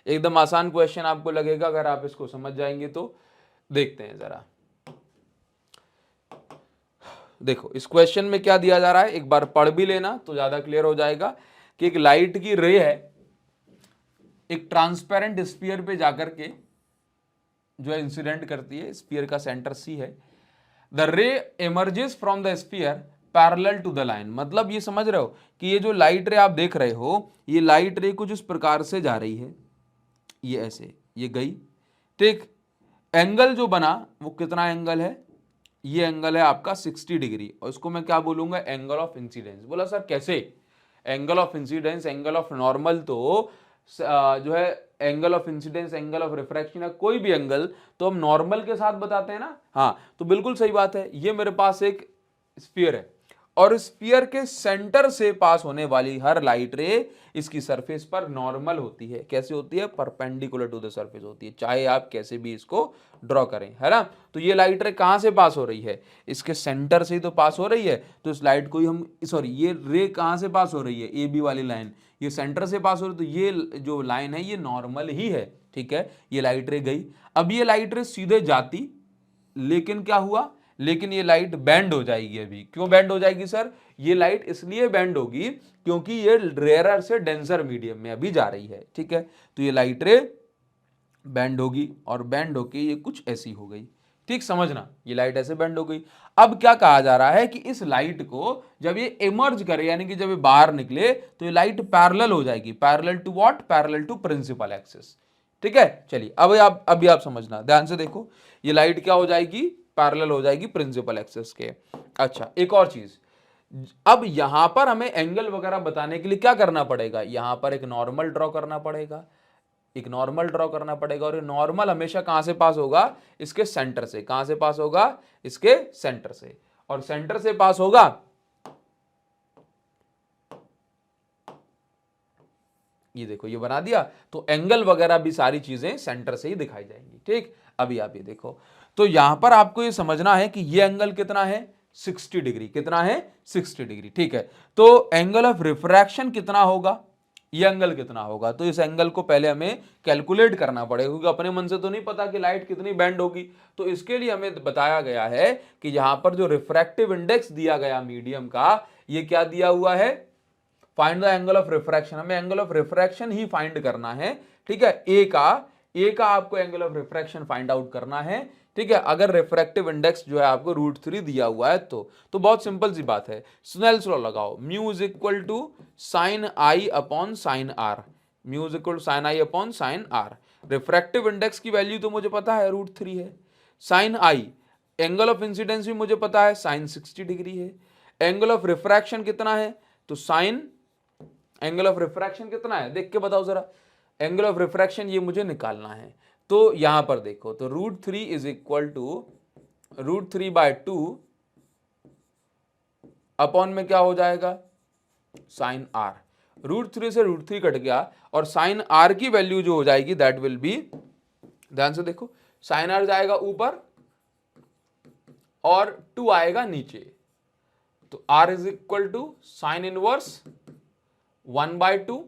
एकदम आसान क्वेश्चन आपको लगेगा अगर आप इसको समझ जाएंगे तो। देखते हैं जरा, देखो इस क्वेश्चन में क्या दिया जा रहा है, एक बार पढ़ भी लेना तो ज्यादा क्लियर हो जाएगा कि एक लाइट की रे है, एक ट्रांसपेरेंट स्फीयर पे जाकर के जो है इंसिडेंट करती है, स्फीयर का सेंटर सी है, the ray emerges from the sphere parallel to the line, मतलब ये समझ रहे हो कि ये जो लाइट रे आप देख रहे हो, ये लाइट रे कुछ इस प्रकार से जा रही है, ये ऐसे ये गई, ठीक, एंगल जो बना वो कितना एंगल है, ये एंगल है आपका 60 डिग्री, और इसको मैं क्या बोलूंगा, एंगल ऑफ इंसिडेंस। बोला सर कैसे, angle of incidence, angle of normal तो जो है angle of incidence, angle of refraction या कोई भी एंगल तो हम नॉर्मल के साथ बताते हैं ना, हाँ, तो बिल्कुल सही बात है। ये मेरे पास एक स्फीयर है, और स्फीयर के सेंटर से पास होने वाली हर लाइट रे इसकी सरफेस पर नॉर्मल होती है, कैसे होती है, परपेंडिकुलर टू द सरफेस होती है, चाहे आप कैसे भी इसको ड्रॉ करें, है ना। तो ये लाइट रे कहां से पास हो रही है, इसके सेंटर से ही तो पास हो रही है, तो इस लाइट को ही हम, सॉरी, ये रे कहां से पास हो रही है, ए बी वाली लाइन, ये सेंटर से पास हो रही है, तो ये जो लाइन है ये नॉर्मल ही है, ठीक है, ये लाइट रे गई। अब ये लाइट रे सीधे जाती, लेकिन क्या हुआ, लेकिन ये लाइट बैंड हो जाएगी। अभी क्यों बैंड हो जाएगी सर, ये लाइट इसलिए बैंड होगी क्योंकि ये रेयरर से डेंसर मीडियम में अभी जा रही है, ठीक है, तो ये लाइट रे बैंड होगी, और बैंड होके ये कुछ ऐसी हो गई, ठीक, समझना, ये लाइट ऐसे बैंड हो गई। अब क्या कहा जा रहा है कि इस लाइट को जब ये इमर्ज करे, यानी कि जब ये बाहर निकले, तो ये लाइट पैरेलल हो जाएगी, parallel to what, parallel to principal axis, ठीक है। चलिए अभी आप समझना, ध्यान से देखो, ये लाइट क्या हो जाएगी, पैरेलल हो जाएगी प्रिंसिपल एक्सिस के। अच्छा, एक और चीज, अब यहां पर हमें एंगल वगैरह बताने के लिए क्या करना पड़ेगा, यहां पर एक नॉर्मल ड्रॉ करना पड़ेगा, एक नॉर्मल ड्रॉ करना पड़ेगा, और ये नॉर्मल हमेशा कहां से पास होगा, इसके सेंटर से, कहां से पास होगा, इसके सेंटर से, और सेंटर से पास होगा, ये देखो ये बना दिया, तो एंगल वगैरह भी सारी चीजें सेंटर से ही दिखाई जाएंगी, ठीक। अभी आप ये देखो, तो यहां पर आपको ये समझना है कि ये एंगल कितना है, 60 डिग्री, कितना है, 60 डिग्री, ठीक है। तो एंगल ऑफ रिफ्रैक्शन कितना होगा, ये एंगल कितना होगा, तो इस एंगल को पहले हमें कैलकुलेट करना पड़ेगा, क्योंकि अपने मन से तो नहीं पता कि लाइट कितनी बेंड होगी, तो इसके लिए हमें बताया गया है कि यहां पर जो रिफ्रैक्टिव इंडेक्स दिया गया मीडियम का, ये क्या दिया हुआ है, find the angle of refraction, हमें एंगल ऑफ रिफ्रैक्शन ही फाइंड करना है, ठीक है, ए का आपको angle of refraction find out करना है, ठीक है। अगर रिफ्रैक्टिव इंडेक्स जो है आपको √3 दिया हुआ है तो बहुत सिंपल सी बात है, स्नेल्स लॉ लगाओ, mu is equal to sine I upon sine R, mu is equal to sine I upon sine R. Refractive index की वैल्यू तो मुझे पता है √3 है, sine I, angle of incidence भी मुझे पता है साइन 60 डिग्री है। एंगल ऑफ रिफ्रैक्शन कितना है, तो साइन, एंगल ऑफ रिफ्रैक्शन कितना है देख के बताओ जरा, एंगल ऑफ रिफ्रैक्शन ये मुझे निकालना है। तो यहां पर देखो, तो √3 इज इक्वल टू √3/2 अपॉन में क्या हो जाएगा, साइन आर। √3 से √3 कट गया और साइन आर की वैल्यू जो हो जाएगी दैट विल बी, ध्यान से देखो, साइन आर जाएगा ऊपर और 2 आएगा नीचे, तो r is equal to sine inverse 1/2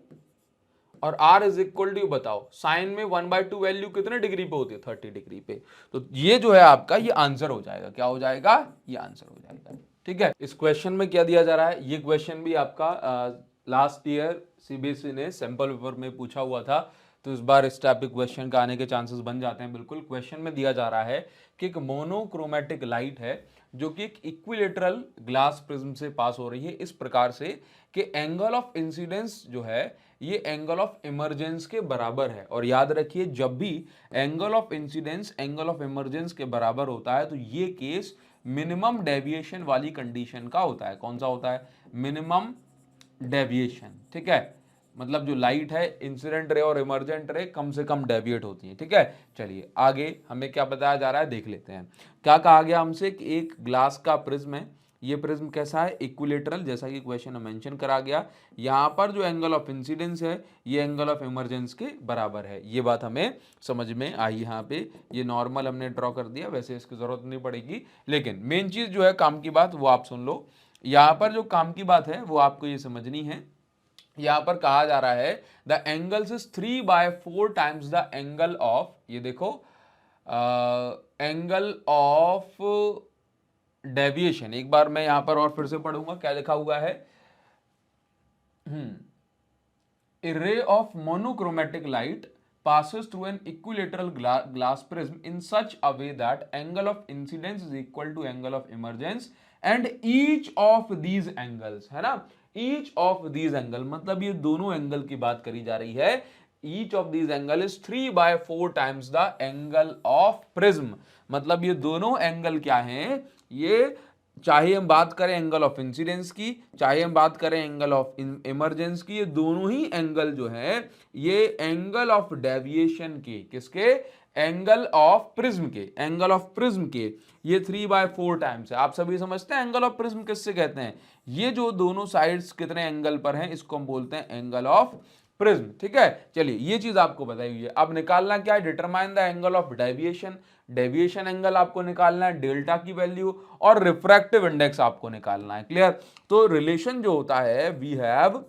और r इज इक्वल टू, बताओ साइन में 1/2 वैल्यू कितने डिग्री पे होती है, 30 डिग्री पे। तो ये जो है आपका ये आंसर हो जाएगा, क्या हो जाएगा, ये आंसर हो जाएगा। ठीक है, इस क्वेश्चन में क्या दिया जा रहा है, ये क्वेश्चन भी आपका लास्ट ईयर सीबीएसई ने सैंपल पेपर में पूछा हुआ था, तो इस बार इस टाइप के क्वेश्चन का आने के चांसेस बन जाते हैं बिल्कुल। क्वेश्चन में दिया जा रहा है कि एक मोनोक्रोमेटिक लाइट है जो कि एक इक्विलेटरल ग्लास प्रिज्म से पास हो रही है इस प्रकार से कि एंगल ऑफ इंसिडेंस जो है ये एंगल ऑफ इमरजेंस के बराबर है। और याद रखिए, जब भी angle of incidence angle of emergence के बराबर होता है तो ये केस मिनिमम डेविएशन वाली कंडीशन का होता है। कौन सा होता है, मिनिमम डेविएशन। ठीक है, मतलब जो लाइट है इंसिडेंट रे और इमरजेंट रे कम से कम डेविएट होती है। ठीक है, चलिए आगे हमें क्या बताया जा रहा है देख लेते हैं। क्या कहा गया हमसे कि एक ग्लास का प्रिज्म है, ये प्रिज्म कैसा है, इक्विलेटरल, जैसा कि क्वेश्चन में मेंशन करा गया। यहाँ पर जो एंगल ऑफ इंसिडेंस है ये एंगल ऑफ इमरजेंस के बराबर है। ये बात हमें समझ में आई। यहाँ पे ये नॉर्मल हमने ड्रॉ कर दिया, वैसे इसकी जरूरत नहीं पड़ेगी, लेकिन मेन चीज जो है काम की बात वो आप सुन लो। यहाँ पर जो काम की बात है वो आपको ये समझनी है। यहां पर कहा जा रहा है the angles is 3/4 times the angle of, ये देखो एंगल ऑफ डेविएशन। एक बार मैं यहां पर और फिर से पढ़ूंगा, क्या लिखा हुआ है, A ray of monochromatic light passes through an equilateral glass prism in such a way that angle of incidence is equal to angle of emergence and each of these angles, है ना, each of these angle मतलब ये दोनों angle की बात करी जा रही है। each of these angle is 3/4 times the angle of prism, मतलब ये दोनों एंगल क्या हैं, ये चाहे हम बात करें एंगल ऑफ इंसिडेंस की, चाहे हम बात करें एंगल ऑफ इमरजेंस की, ये दोनों ही एंगल जो है ये एंगल ऑफ डेविएशन के, किसके, एंगल ऑफ प्रिज्म के, एंगल ऑफ प्रिज्म के ये 3/4 टाइम्स है। आप सभी समझते हैं एंगल ऑफ प्रिज्म किससे कहते हैं, ये जो दोनों साइड्स कितने एंगल पर हैं इसको हम बोलते हैं एंगल ऑफ प्रिज्म। ठीक है, चलिए ये चीज आपको बताई हुई है। अब निकालना क्या है, determine the angle of deviation. Deviation angle आपको निकालना है, डेल्टा की वैल्यू, और रिफ्रैक्टिव इंडेक्स आपको निकालना है। क्लियर, तो रिलेशन जो होता है वी हैव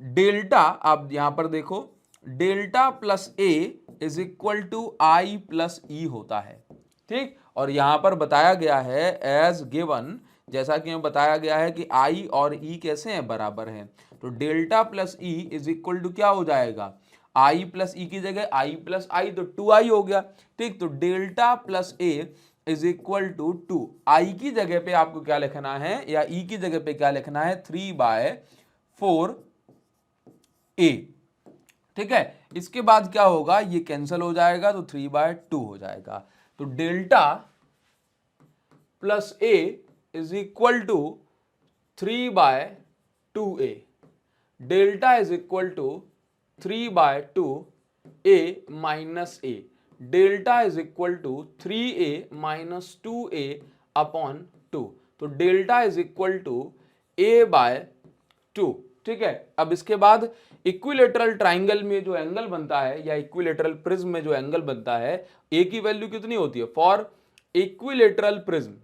डेल्टा, आप यहां पर देखो delta plus A is equal to I plus E होता है। ठीक, और यहां पर बताया गया है एज गिवन, जैसा कि बताया गया है कि आई और ई कैसे हैं, बराबर हैं। तो delta plus E is equal to क्या हो जाएगा, आई प्लस ई की जगह आई प्लस आई, तो 2i हो गया। ठीक, तो delta plus A is equal to 2, I की जगह पे आपको क्या लिखना है, या ई की जगह पे क्या लिखना है, 3/4 ए। ठीक है, इसके बाद क्या होगा, ये कैंसिल हो जाएगा तो 3/2 हो जाएगा। तो delta plus A is equal to 3/2a, डेल्टा is equal to 3/2 a minus a, डेल्टा is equal to 3a minus 2a upon 2, तो delta is equal to a/2। ठीक है, अब इसके बाद इक्विलेटरल ट्राइंगल में जो एंगल बनता है या इक्विलेटरल प्रिज्म में जो एंगल बनता है, a की वैल्यू कितनी होती है, for equilateral prism,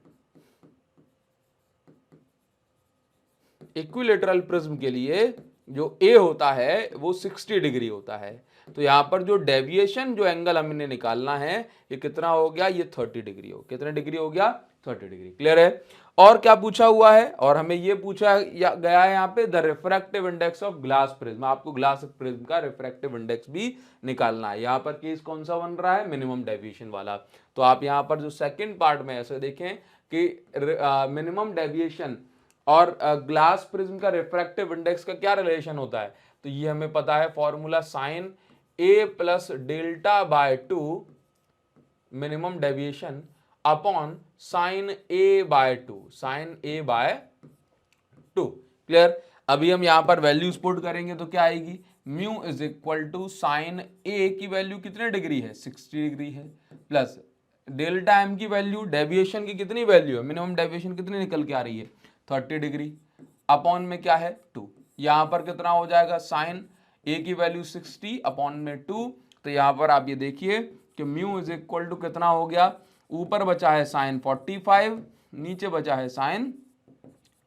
equilateral prism के लिए जो a होता है वो 60 डिग्री होता है। तो यहां पर जो डेविएशन जो एंगल हमने निकालना है ये कितना हो गया, ये 30 डिग्री हो, कितने डिग्री हो गया, 30 डिग्री। क्लियर है, और क्या पूछा हुआ है, और हमें ये पूछा गया है यहाँ पे the refractive index of glass prism, आपको ग्लास प्रिज्म का रिफ्रैक्टिव इंडेक्स भी निकालना है। यहाँ पर केस कौन सा बन रहा है, मिनिमम डेविएशन वाला। तो आप यहाँ पर जो सेकेंड पार्ट में ऐसे देखें कि मिनिमम डेविएशन और ग्लास प्रिज्म का रिफ्रैक्टिव इंडेक्स का क्या रिलेशन होता है, तो ये हमें पता है फॉर्मूला साइन a प्लस डेल्टा/2 minimum deviation upon sine A by 2, sine A by 2। Clear. अभी हम यहां पर वैल्यूज पुट करेंगे तो क्या आएगी, mu is equal to sine A की वैल्यू कितने डिग्री है, 60 डिग्री है, प्लस डेल्टा एम की वैल्यू, डेविएशन की कितनी वैल्यू है, मिनिमम डेविएशन कितनी निकल के आ रही है 30 डिग्री, अपॉन में क्या है 2। यहां पर कितना हो जाएगा, साइन ए की वैल्यू 60 अपॉन में 2। तो यहां पर आप ये देखिए कि म्यू इज इक्वल टू कितना हो गया, ऊपर बचा है साइन 45, नीचे बचा है साइन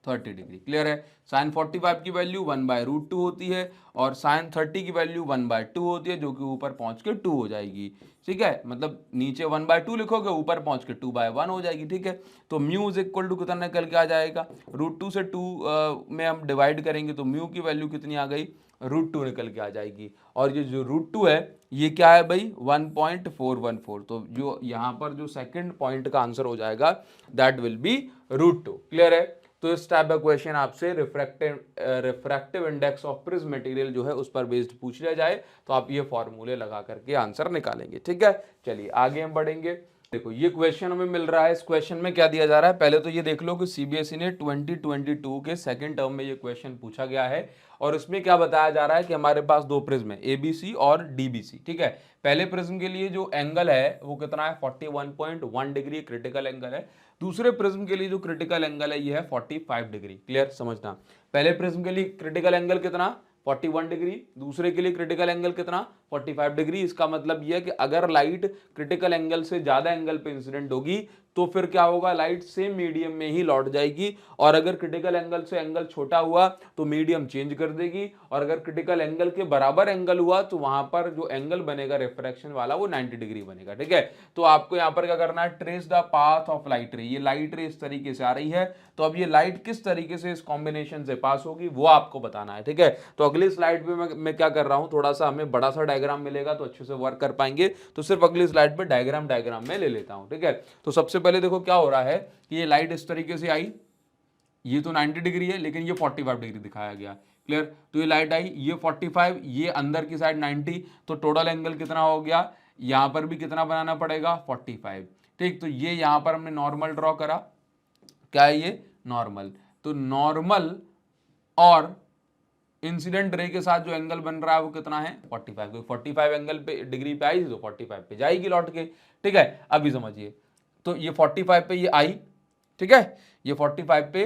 30 डिग्री। क्लियर है। साइन 45 की वैल्यू 1/√2 होती है और साइन 30 की वैल्यू 1/2 होती है, जो कि ऊपर पहुंच के 2 हो जाएगी। ठीक है, मतलब नीचे 1/2 लिखोगे, ऊपर पहुंच के 2/1 हो जाएगी। ठीक है, तो म्यू इज इक्वल टू कितना निकल के आ जाएगा, √2 से 2 में हम डिवाइड करेंगे तो म्यू की वैल्यू कितनी आ गई, √2 निकल के आ जाएगी। और ये जो √2 है ये क्या है भाई, 1.414। तो जो यहाँ पर जो सेकंड पॉइंट का आंसर हो जाएगा दैट विल बी √2। क्लियर है। तो इस टाइप का क्वेश्चन आपसे refractive index of prism material जो है उस पर बेस्ड पूछ लिया जाए तो आप ये फॉर्मूले लगा करके आंसर निकालेंगे। ठीक है, चलिए आगे हम बढ़ेंगे। देखो ये क्वेश्चन हमें मिल रहा है, इस क्वेश्चन में क्या दिया जा रहा है, पहले तो ये देख लो कि सीबीएसई ने 2022 के सेकंड टर्म में ये क्वेश्चन पूछा गया है और इसमें क्या बताया जा रहा है कि हमारे पास दो प्रिज्म है, एबीसी और डीबीसी। ठीक है, पहले प्रिज्म के लिए जो एंगल है वो कितना है, 41.1 डिग्री क्रिटिकल एंगल है। दूसरे प्रिज्म के लिए जो क्रिटिकल एंगल है ये है 45 डिग्री। क्लियर, समझना, पहले प्रिज्म के लिए क्रिटिकल एंगल कितना 41 डिग्री, दूसरे के लिए क्रिटिकल एंगल कितना 45 डिग्री। इसका मतलब यह है कि अगर लाइट क्रिटिकल एंगल से ज्यादा एंगल पे इंसिडेंट होगी तो फिर क्या होगा, लाइट सेम मीडियम में ही लौट जाएगी, और अगर क्रिटिकल एंगल से एंगल छोटा हुआ तो मीडियम चेंज कर देगी, और अगर क्रिटिकल एंगल के बराबर एंगल हुआ तो वहां पर जो एंगल बनेगा रिफ्रैक्शन वाला वो 90 डिग्री बनेगा। ठीक है, तो आपको यहाँ पर क्या करना है, trace the path of light रे। ये लाइट रे इस तरीके से आ रही है, तो अब ये लाइट किस तरीके से इस कॉम्बिनेशन से पास होगी वो आपको बताना है। ठीक है, तो अगली स्लाइड पे मैं क्या कर रहा हूं, थोड़ा सा हमें बड़ा सा डायग्राम मिलेगा तो अच्छे से वर्क कर पाएंगे, तो सिर्फ अगली स्लाइड पे डायग्राम में ले लेता हूं। ठीक है, तो सबसे पहले देखो क्या हो रहा है कि ये लाइट इस तरीके से आई, ये तो 90 डिग्री है लेकिन ये 45 डिग्री दिखाया गया। क्लियर, तो ये लाइट आई, ये 45, ये अंदर की साइड 90, तो टोटल एंगल कितना हो गया, यहां पर भी कितना बनाना पड़ेगा 45। ठीक, तो ये यहां पर हमने नॉर्मल ड्रॉ करा, क्या है ये नॉर्मल, तो नॉर्मल और इंसिडेंट रे के साथ जो एंगल बन रहा है वो कितना है 45, क्योंकि 45 एंगल पे डिग्री पे आई तो 45 पे जाएगी लौट के। ठीक है, अभी समझिए, तो ये 45 पे ये आई, ठीक है, ये 45 पे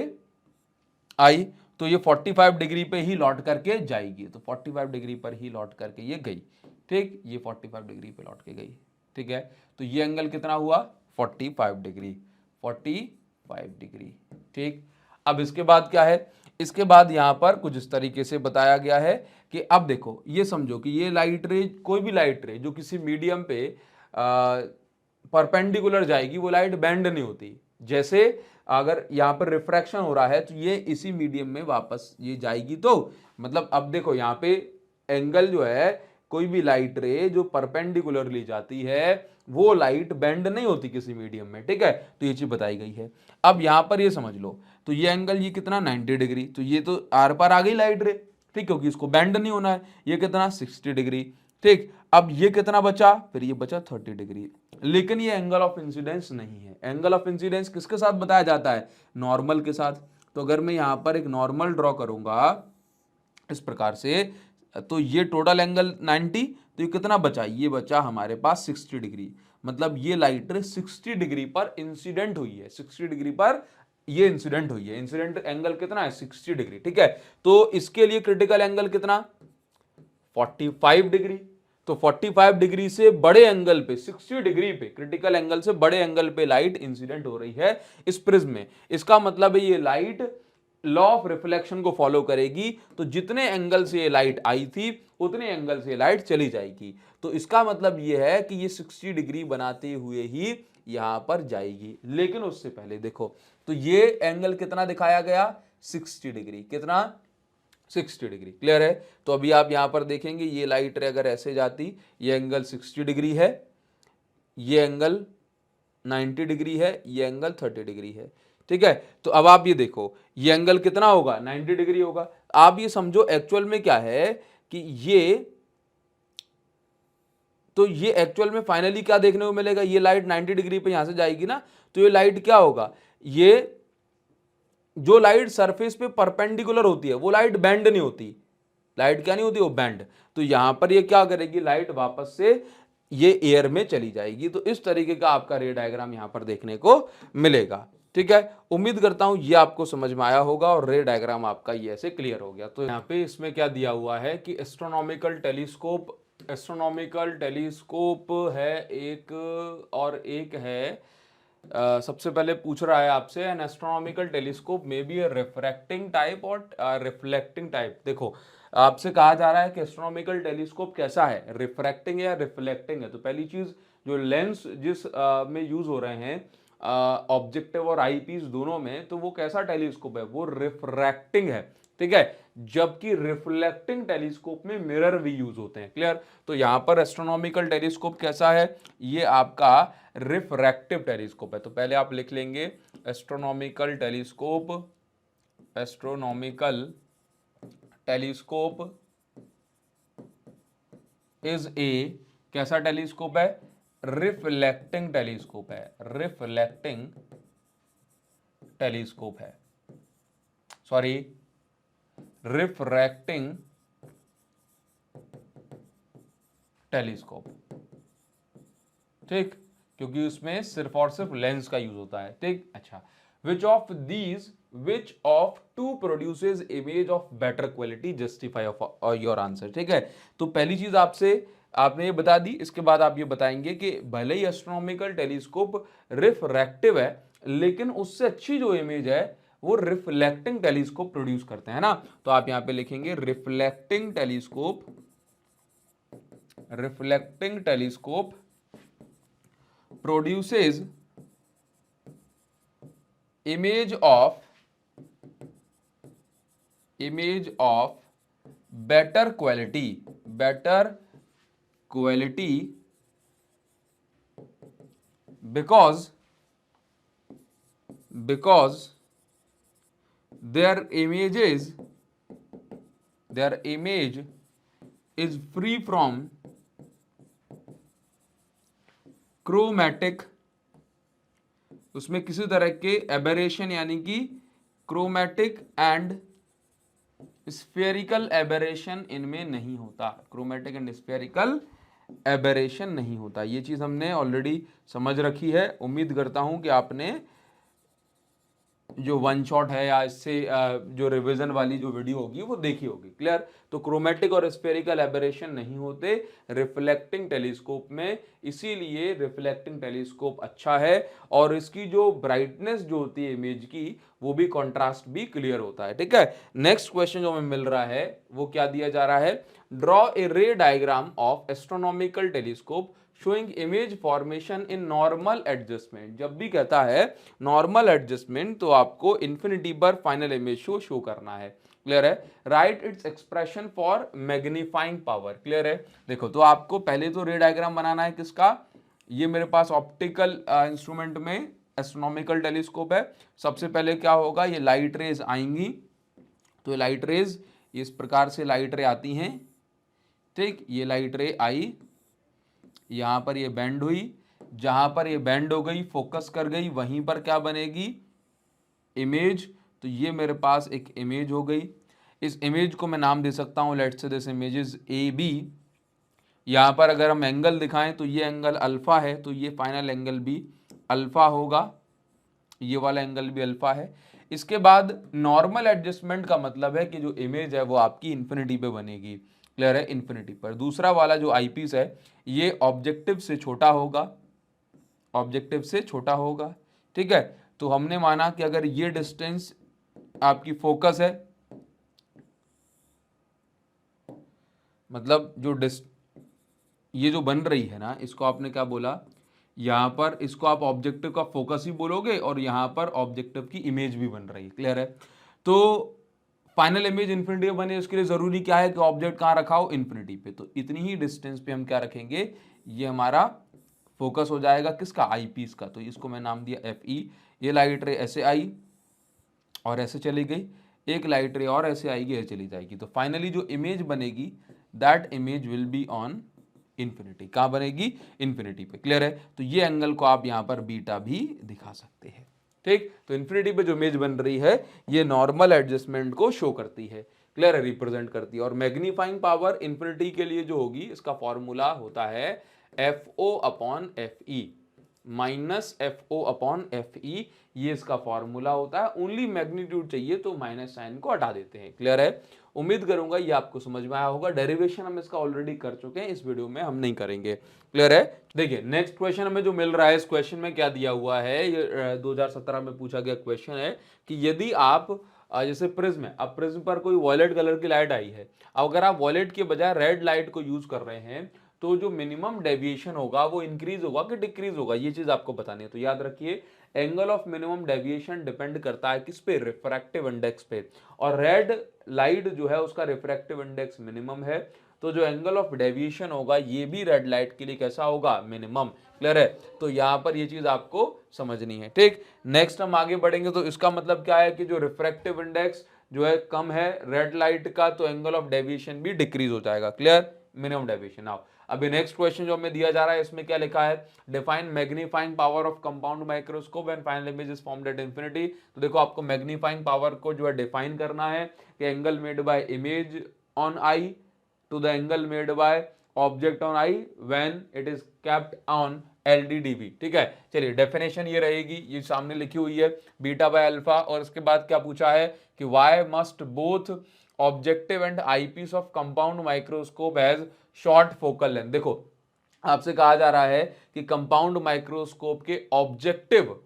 आई तो ये 45 डिग्री पे ही लौट करके जाएगी, तो 45 डिग्री पर ही लौट करके ये गई। ठीक, ये 45 डिग्री पे लौट के गई। ठीक है, तो ये एंगल कितना हुआ 45 डिग्री, 45 डिग्री। ठीक, अब इसके बाद क्या है, इसके बाद यहां पर कुछ इस तरीके से बताया गया है कि अब देखो ये समझो कि ये लाइट रे, कोई भी लाइट रे जो किसी मीडियम पे परपेंडिकुलर जाएगी वो लाइट बेंड नहीं होती। जैसे अगर यहाँ पर रिफ्रैक्शन हो रहा है तो ये इसी मीडियम में वापस ये जाएगी, तो मतलब अब देखो यहाँ पे एंगल जो है, कोई भी लाइट रे जो परपेंडिकुलरली जाती है वो लाइट बेंड नहीं होती किसी मीडियम में। ठीक है, तो ये चीज बताई गई है। अब यहां पर ये समझ लो, तो ये एंगल ये कितना 90 डिग्री, तो ये तो आर पार आ गई लाइट रे। ठीक, क्योंकि इसको बेंड नहीं होना है। ये कितना 60 डिग्री। ठीक, अब ये कितना बचा, फिर ये बचा 30 डिग्री, लेकिन ये एंगल ऑफ इंसिडेंस नहीं है। एंगल ऑफ इंसिडेंस किसके साथ बताया जाता है, नॉर्मल के साथ। तो अगर मैं यहां पर एक नॉर्मल ड्रॉ करूंगा इस प्रकार से, तो ये टोटल एंगल 90, तो ये कितना बचा, ये बचा हमारे पास 60 डिग्री। मतलब ये लाइट रे 60 डिग्री पर इंसिडेंट हुई है, 60 डिग्री पर ये इंसिडेंट हुई है। इंसिडेंट एंगल कितना है 60 डिग्री। ठीक है, तो इसके लिए क्रिटिकल एंगल कितना 45 डिग्री। तो 45 डिग्री से बड़े एंगल पे, 60 डिग्री पे, क्रिटिकल एंगल से बड़े एंगल पे लाइट इंसिडेंट हो रही है इस प्रिज्म में। इसका मतलब है ये लाइट लॉ ऑफ रिफ्लेक्शन को फॉलो करेगी, तो जितने एंगल से ये लाइट आई थी उतने एंगल से लाइट चली जाएगी। तो इसका मतलब ये है कि ये 60 डिग्री बनाते हुए ही यहां पर जाएगी। लेकिन उससे पहले देखो, तो ये एंगल कितना दिखाया गया 60 डिग्री, कितना 60 डिग्री। क्लियर है, तो अभी आप यहां पर देखेंगे ये लाइट रे अगर ऐसे जाती, ये एंगल 60 डिग्री है, ये एंगल 90 डिग्री है, ये एंगल 30 डिग्री है। ठीक है, तो अब आप ये देखो ये एंगल कितना होगा 90 डिग्री होगा। आप ये समझो एक्चुअल में क्या है कि ये, तो ये एक्चुअल में फाइनली क्या देखने को मिलेगा, ये लाइट 90 डिग्री पे यहां से जाएगी ना, तो ये लाइट क्या होगा, ये जो लाइट सरफेस पे परपेंडिकुलर होती है वो लाइट बैंड नहीं होती, लाइट क्या नहीं होती, वो बैंड। तो यहां पर ये क्या करेगी, लाइट वापस से ये एयर में चली जाएगी। तो इस तरीके का आपका रे डायग्राम यहां पर देखने को मिलेगा। ठीक है, उम्मीद करता हूं ये आपको समझ में आया होगा और रे डायग्राम आपका ये ऐसे क्लियर हो गया। तो यहाँ पे इसमें क्या दिया हुआ है कि एस्ट्रोनॉमिकल टेलीस्कोप है एक, और एक है सबसे पहले पूछ रहा है आपसे, एन एस्ट्रोनॉमिकल टेलीस्कोप में बी रिफ्रैक्टिंग टाइप और रिफ्लेक्टिंग टाइप। देखो आपसे कहा जा रहा है कि एस्ट्रोनॉमिकल टेलीस्कोप कैसा है, रिफ्रैक्टिंग या रिफ्लेक्टिंग है। तो पहली चीज, जो लेंस जिस में यूज हो रहे हैं ऑब्जेक्टिव और आईपीस दोनों में, तो वो कैसा टेलीस्कोप है, वो रिफ्रैक्टिंग है। ठीक है, जबकि रिफ्लेक्टिंग टेलीस्कोप में मिरर भी यूज होते हैं। क्लियर, तो यहां पर एस्ट्रोनॉमिकल टेलीस्कोप कैसा है, ये आपका रिफ्रैक्टिव टेलीस्कोप है। तो पहले आप लिख लेंगे एस्ट्रोनॉमिकल टेलीस्कोप इज ए, कैसा टेलीस्कोप है, रिफ्लेक्टिंग टेलीस्कोप है, रिफ्लेक्टिंग टेलीस्कोप है, सॉरी रिफ्रैक्टिंग टेलीस्कोप। ठीक, क्योंकि उसमें सिर्फ और सिर्फ लेंस का यूज होता है। ठीक, अच्छा, which of two produces image of better quality, justify your answer. ठीक है, तो पहली चीज आपने ये बता दी, इसके बाद आप ये बताएंगे कि भले ही एस्ट्रोनॉमिकल टेलीस्कोप रिफ्रैक्टिव है, लेकिन उससे अच्छी जो इमेज है वो रिफ्लेक्टिंग टेलीस्कोप प्रोड्यूस करते हैं ना। तो आप यहां पे लिखेंगे reflecting telescope produces image of better quality because their image is free from chromatic, उसमें किसी तरह के एबरेशन यानी कि क्रोमैटिक एंड स्फेरिकल एबरेशन इनमें नहीं होता, क्रोमैटिक एंड स्फेरिकल एबरेशन नहीं होता। ये चीज हमने ऑलरेडी समझ रखी है। उम्मीद करता हूं कि आपने जो वन शॉट है या इससे जो रिवीजन वाली जो वीडियो होगी वो देखी होगी। क्लियर, तो क्रोमैटिक और स्फेरिकल एबरेशन नहीं होते रिफ्लेक्टिंग टेलीस्कोप में, इसीलिए रिफ्लेक्टिंग टेलीस्कोप अच्छा है और इसकी जो ब्राइटनेस जो होती है इमेज की, वो भी कॉन्ट्रास्ट भी क्लियर होता है। ठीक है, नेक्स्ट क्वेश्चन जो हमें मिल रहा है वो क्या दिया जा रहा है, ड्रॉ ए रे diagram of astronomical telescope showing image formation in normal adjustment. जब भी कहता है नॉर्मल एडजस्टमेंट तो आपको इंफिनिटी पर फाइनल इमेज शो करना है। क्लियर है, right its expression for magnifying power. Clear है, देखो तो आपको पहले तो रे डायग्राम बनाना है किसका, ये मेरे पास ऑप्टिकल इंस्ट्रूमेंट में एस्ट्रोनॉमिकल टेलीस्कोप है। सबसे पहले क्या होगा, ये लाइट रेज आएंगी, तो लाइट रेज इस प्रकार से लाइट रे आती हैं। ठीक, ये लाइट रे आई, यहां पर ये बेंड हुई, जहां पर ये बेंड हो गई फोकस कर गई, वहीं पर क्या बनेगी, इमेज। तो ये मेरे पास एक इमेज हो गई। इस इमेज को मैं नाम दे सकता हूं, let's say this image is A B. यहां पर अगर हम एंगल दिखाएं तो ये एंगल अल्फा है, तो ये फाइनल एंगल भी अल्फा होगा, ये वाला एंगल भी अल्फा है। इसके बाद नॉर्मल एडजस्टमेंट का मतलब है कि जो इमेज है वो आपकी इंफिनिटी पे बनेगी। क्लियर है, इंफिनिटी पर। दूसरा वाला जो आईपीस है ये ऑब्जेक्टिव से छोटा होगा, ऑब्जेक्टिव से छोटा होगा। ठीक है, तो हमने माना कि अगर ये डिस्टेंस आपकी फोकस है, मतलब ये जो बन रही है ना, इसको आपने क्या बोला, यहां पर इसको आप ऑब्जेक्टिव का फोकस ही बोलोगे और यहां पर ऑब्जेक्टिव की इमेज भी बन रही है। क्लियर है, तो फाइनल इमेज इन्फिनिटी बने उसके लिए जरूरी क्या है कि ऑब्जेक्ट कहां रखा हो, इन्फिनिटी पे। तो इतनी ही डिस्टेंस पे हम क्या रखेंगे, ये हमारा फोकस हो जाएगा किसका, आई पीस का। तो इसको मैं नाम दिया एफ ई। ये लाइट रे ऐसे आई और ऐसे चली गई, एक लाइट रे और ऐसे आएगी, ऐसे चली जाएगी। तो फाइनली जो इमेज बनेगी that image will be on infinity. कहाँ बनेगी? इन्फिनिटी पे। क्लियर है? तो ये एंगल को आप यहाँ पर बीटा भी दिखा सकते हैं। ठीक, तो इन्फिनिटी पे जो इमेज बन रही है ये नॉर्मल एडजस्टमेंट को शो करती है। क्लियर है? रिप्रेजेंट करती है। और मैग्नीफाइंग पावर इन्फिनिटी के लिए जो होगी इसका फॉर्मूला होता है FO upon FE minus FO upon FE, ये इसका फॉर्मूला होता है। ओनली मैग्नीट्यूड चाहिए तो माइनस साइन को हटा देते हैं। क्लियर है? उम्मीद करूंगा ये आपको समझ में आया होगा। डेरिवेशन हम इसका ऑलरेडी कर चुके हैं, इस वीडियो में हम नहीं करेंगे। क्लियर है? देखिए नेक्स्ट क्वेश्चन हमें जो मिल रहा है, इस क्वेश्चन में क्या दिया हुआ है, ये 2017 में पूछा गया क्वेश्चन है कि यदि आप जैसे प्रिज्म है, अब प्रिज्म पर कोई वॉयलेट कलर की लाइट आई है, अब अगर आप वॉयलेट के बजाय रेड लाइट को यूज कर रहे हैं तो जो मिनिमम डेविएशन होगा वो इंक्रीज होगा कि डिक्रीज होगा, ये चीज आपको बतानी है। तो याद रखिए angle of minimum deviation depend करता है किस पे? रिफ्रैक्टिव इंडेक्स पे। और रेड लाइट जो है उसका रिफ्रैक्टिव इंडेक्स मिनिमम है, तो जो एंगल ऑफ डेविएशन होगा ये भी रेड लाइट के लिए कैसा होगा? मिनिमम। क्लियर है? तो यहां पर ये चीज आपको समझनी है। ठीक, नेक्स्ट हम आगे बढ़ेंगे। तो इसका मतलब क्या है कि जो रिफ्रैक्टिव इंडेक्स जो है कम है रेड लाइट का, तो एंगल ऑफ डेविएशन भी डिक्रीज हो जाएगा। क्लियर? Minimum deviation. आओ अभी नेक्स्ट क्वेश्चन जो हमें दिया जा रहा है इसमें क्या लिखा है? Define magnifying power of compound microscope and final image is formed at infinity. तो देखो आपको मैग्नीफाइंग पावर को जो है डिफाइन करना है कि angle made by image on I to the angle made by object on eye when it is kept on LDDB। ठीक है, चलिए डेफिनेशन ये रहेगी, ये सामने लिखी हुई है, बीटा बाय अल्फा। और इसके बाद क्या पूछा है कि why must both objective and eyepiece of compound microscope has short focal length. देखो आपसे कहा जा रहा है कि कंपाउंड माइक्रोस्कोप के ऑब्जेक्टिव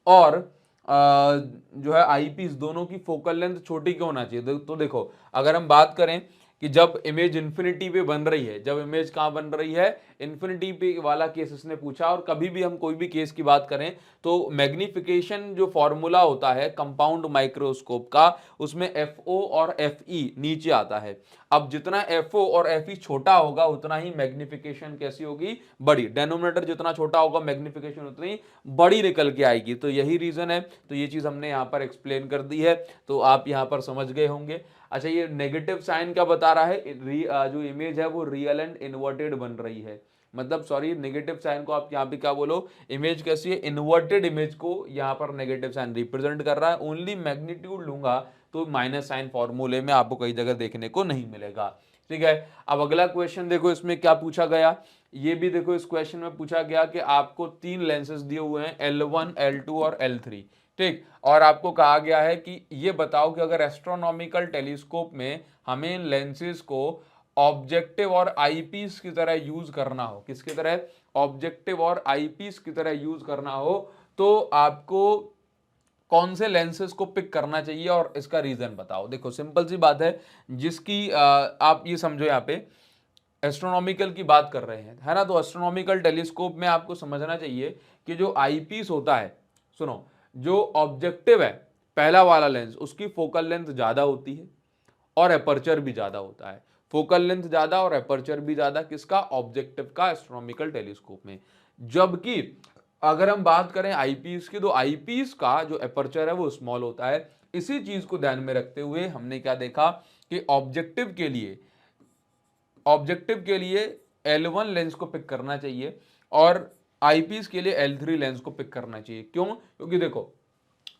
और जो है आईपीस दोनों की फोकल लेंथ छोटी क्यों होना चाहिए? तो देखो अगर हम बात करें कि जब इमेज इन्फिनिटी पे बन रही है, जब इमेज कहां बन रही है? इन्फिनिटी पे वाला केस इसने पूछा। और कभी भी हम कोई भी केस की बात करें तो मैग्निफिकेशन जो फॉर्मूला होता है कंपाउंड माइक्रोस्कोप का, उसमें FO और FE नीचे आता है। अब जितना FO और FE छोटा होगा उतना ही मैग्निफिकेशन कैसी होगी? बड़ी। डेनोमिनेटर जितना छोटा होगा मैग्निफिकेशन उतनी बड़ी निकल के आएगी। तो यही रीजन है, तो ये चीज हमने यहाँ पर एक्सप्लेन कर दी है, तो आप यहाँ पर समझ गए होंगे। अच्छा, ये नेगेटिव साइन क्या बता रहा है? जो इमेज है वो रियल एंड इन्वर्टेड बन रही है। मतलब सॉरी, नेगेटिव साइन को आप यहाँ पे क्या बोलो? इमेज कैसी है? इन्वर्टेड इमेज को यहाँ पर नेगेटिव साइन रिप्रेजेंट कर रहा है। ओनली मैग्नीट्यूड लूंगा तो माइनस साइन फॉर्मूले में आपको कई जगह देखने को नहीं मिलेगा। ठीक है, अब अगला क्वेश्चन देखो, इसमें क्या पूछा गया? ये भी देखो इस क्वेश्चन में पूछा गया कि आपको 3 लेंसेज दिए हुए हैं, L1, L2 और L3। ठीक, और आपको कहा गया है कि ये बताओ कि अगर एस्ट्रोनॉमिकल टेलीस्कोप में हमें इन लेंसेज को ऑब्जेक्टिव और आईपीस की तरह यूज करना हो, किसकी तरह? ऑब्जेक्टिव और आईपीस की तरह यूज करना हो, तो आपको कौन से लेंसेज को पिक करना चाहिए और इसका रीजन बताओ। देखो सिंपल सी बात है, जिसकी आप ये समझो यहाँ पे एस्ट्रोनॉमिकल की बात कर रहे हैं, है ना? तो एस्ट्रोनॉमिकल टेलीस्कोप में आपको समझना चाहिए कि जो आईपीस होता है, सुनो, जो ऑब्जेक्टिव है पहला वाला लेंस, उसकी फोकल लेंथ ज्यादा होती है और एपर्चर भी ज्यादा होता है। फोकल लेंथ ज्यादा और एपर्चर भी ज्यादा, किसका? ऑब्जेक्टिव का, एस्ट्रोनॉमिकल टेलीस्कोप में। जबकि अगर हम बात करें आईपीस की, तो आईपीस का जो एपर्चर है वो स्मॉल होता है। इसी चीज को ध्यान में रखते हुए हमने क्या देखा कि ऑब्जेक्टिव के लिए L1 लेंस को पिक करना चाहिए और आईपीस के लिए L3 लेंस को पिक करना चाहिए। क्यों? क्योंकि देखो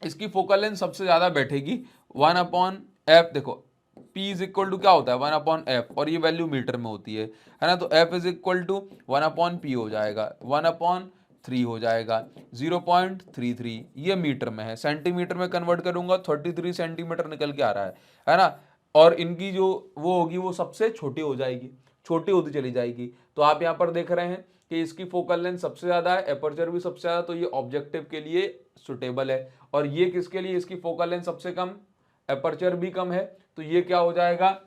इसकी फोकल लेंथ सबसे ज्यादा बैठेगी 1/f। देखो P इज इक्वल टू क्या होता है? 1/f, और ये वैल्यू मीटर में होती है ना? तो F is equal to 1/P हो जाएगा, 1/3 हो जाएगा, 0.33, ये मीटर में है। सेंटीमीटर में कन्वर्ट करूंगा 33 सेंटीमीटर निकल के आ रहा है ना? और इनकी जो वो होगी वो सबसे छोटी हो जाएगी, छोटी होती चली जाएगी। तो आप यहाँ पर देख रहे हैं कि इसकी फोकल लेंथ सबसे ज्यादा है, एपर्चर भी सबसे ज्यादा, तो ये ऑब्जेक्टिव के लिए सुटेबल है। और ये किसके लिए? इसकी फोकल लेंथ सबसे कम, एपर्चर भी कम है, तो ये क्या हो जाएगा?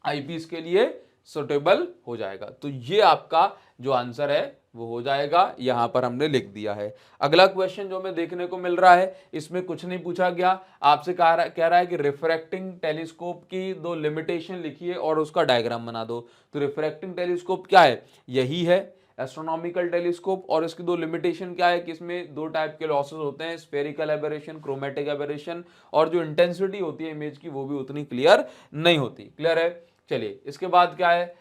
आईपीस के लिए सुटेबल हो जाएगा। तो ये आपका जो आंसर है वो हो जाएगा, यहां पर हमने लिख दिया है। अगला क्वेश्चन जो हमें देखने को मिल रहा है, इसमें कुछ नहीं पूछा गया, आपसे कह रहा है कि रिफ्रैक्टिंग टेलीस्कोप की 2 लिमिटेशन लिखिए और उसका डायग्राम बना दो। तो रिफ्रैक्टिंग टेलीस्कोप क्या है? यही है एस्ट्रोनॉमिकल टेलीस्कोप। और इसकी 2 लिमिटेशन क्या है कि इसमें 2 टाइप के लॉसेस होते हैं, स्फेरिकल एबरेशन, क्रोमेटिक एबरेशन, और जो इंटेंसिटी होती है इमेज की वो भी उतनी क्लियर नहीं होती। क्लियर है? चलिए इसके बाद क्या है,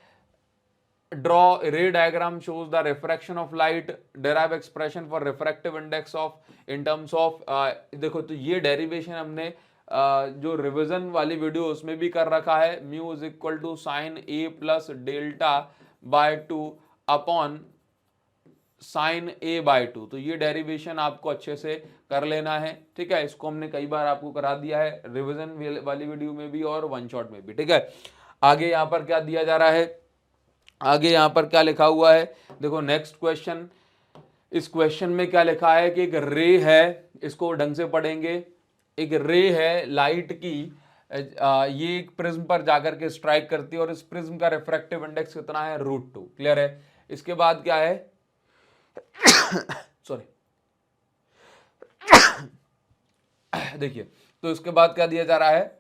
draw a ray diagram shows the refraction of light, derive expression for refractive index of in terms of देखो तो ये डेरिवेशन हमने जो रिविजन वाली वीडियो उसमें भी कर रखा है, mu is equal to sine A plus delta by 2 upon sine A by 2। तो ये डेरिवेशन आपको अच्छे से कर लेना है, ठीक है। इसको हमने कई बार आपको करा दिया है रिविजन वाली वीडियो में भी और वन शॉट में भी, ठीक है। आगे यहाँ पर क्या दिया जा रहा है, आगे यहाँ पर क्या लिखा हुआ है, देखो नेक्स्ट क्वेश्चन। इस क्वेश्चन में क्या लिखा है कि एक रे है, इसको ढंग से पढ़ेंगे। एक रे है लाइट की, ये एक प्रिज्म पर जाकर के स्ट्राइक करती है और इस प्रिज्म का रिफ्रैक्टिव इंडेक्स कितना है, √2। क्लियर है। इसके बाद क्या है सॉरी देखिए, तो इसके बाद क्या दिया जा रहा है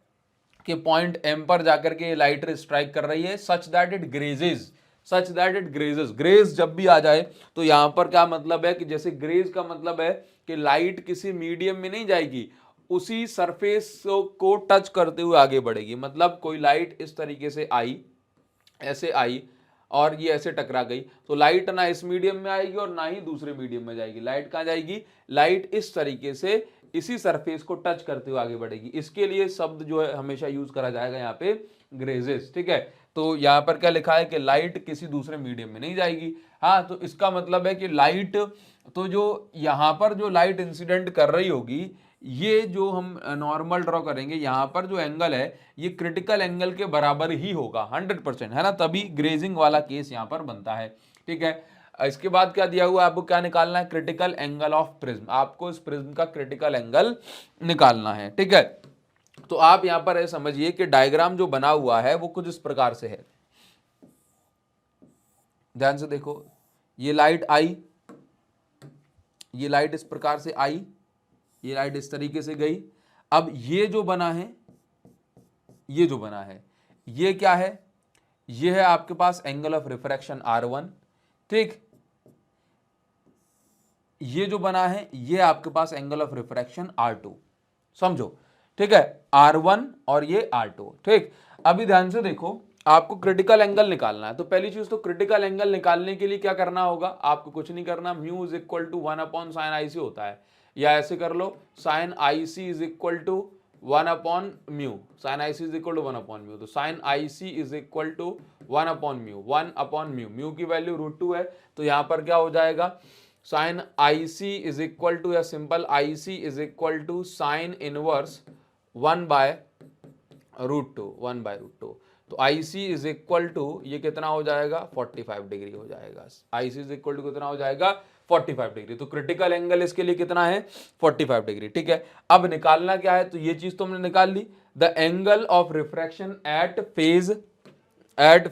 कि पॉइंट एम पर जाकर के लाइट रे स्ट्राइक कर रही है such that it grazes, such that it grazes. Graze जब भी आ जाए तो यहां पर क्या मतलब है कि जैसे ग्रेज का मतलब है कि लाइट किसी मीडियम में नहीं जाएगी, उसी सरफेस को टच करते हुए आगे बढ़ेगी। मतलब कोई लाइट इस तरीके से आई, ऐसे आई और ये ऐसे टकरा गई, तो लाइट ना इस मीडियम में आएगी और ना ही दूसरे मीडियम में जाएगी। लाइट कहाँ जाएगी, लाइट इस तरीके से इसी सरफेस को टच करते हुए आगे बढ़ेगी। इसके लिए शब्द जो है हमेशा यूज करा जाएगा यहाँ पे ग्रेजेस, ठीक है। तो यहाँ पर क्या लिखा है कि लाइट किसी दूसरे मीडियम में नहीं जाएगी। हाँ, तो इसका मतलब है कि लाइट, तो जो यहाँ पर जो लाइट इंसिडेंट कर रही होगी, ये जो हम नॉर्मल ड्रॉ करेंगे यहाँ पर जो एंगल है ये क्रिटिकल एंगल के बराबर ही होगा 100%, है ना, तभी ग्रेजिंग वाला केस यहाँ पर बनता है, ठीक है। इसके बाद क्या दिया हुआ है, आपको क्या निकालना है, क्रिटिकल एंगल ऑफ प्रिज्म। आपको इस प्रिज्म का क्रिटिकल एंगल निकालना है, ठीक है। तो आप यहां पर समझिए कि डायग्राम जो बना हुआ है वो कुछ इस प्रकार से है। ध्यान से देखो, ये लाइट आई, ये लाइट इस प्रकार से आई, ये लाइट इस तरीके से गई। अब ये जो बना है, ये जो बना है, ये क्या है, ये है आपके पास एंगल ऑफ रिफ्रैक्शन R1, ठीक। ये जो बना है ये आपके पास एंगल ऑफ रिफ्रैक्शन R2, समझो, ठीक है। R1 और ये R2, ठीक। अभी ध्यान से देखो, आपको क्रिटिकल एंगल निकालना है, तो पहली चीज तो क्रिटिकल एंगल निकालने के लिए क्या करना होगा, आपको कुछ नहीं करना, mu is equal to 1 upon sine I C होता है, या ऐसे कर लो sine I C is equal to 1 upon mu, sine I C is equal to 1 upon mu. तो sine I C is equal to 1 upon mu, 1 upon mu, mu की value √2 है, तो यहां पर क्या हो जाएगा, sine I C is equal to, या simple I C is equal to sine inverse 1/√2, 1/√2। तो I C is equal to ये कितना हो जाएगा, 45 डिग्री हो जाएगा। I C is equal to कितना हो जाएगा, 45 डिग्री। तो क्रिटिकल एंगल इसके लिए कितना है, 45 डिग्री, ठीक है। अब निकालना क्या है, तो ये चीज तो हमने निकाल ली, the angle of refraction at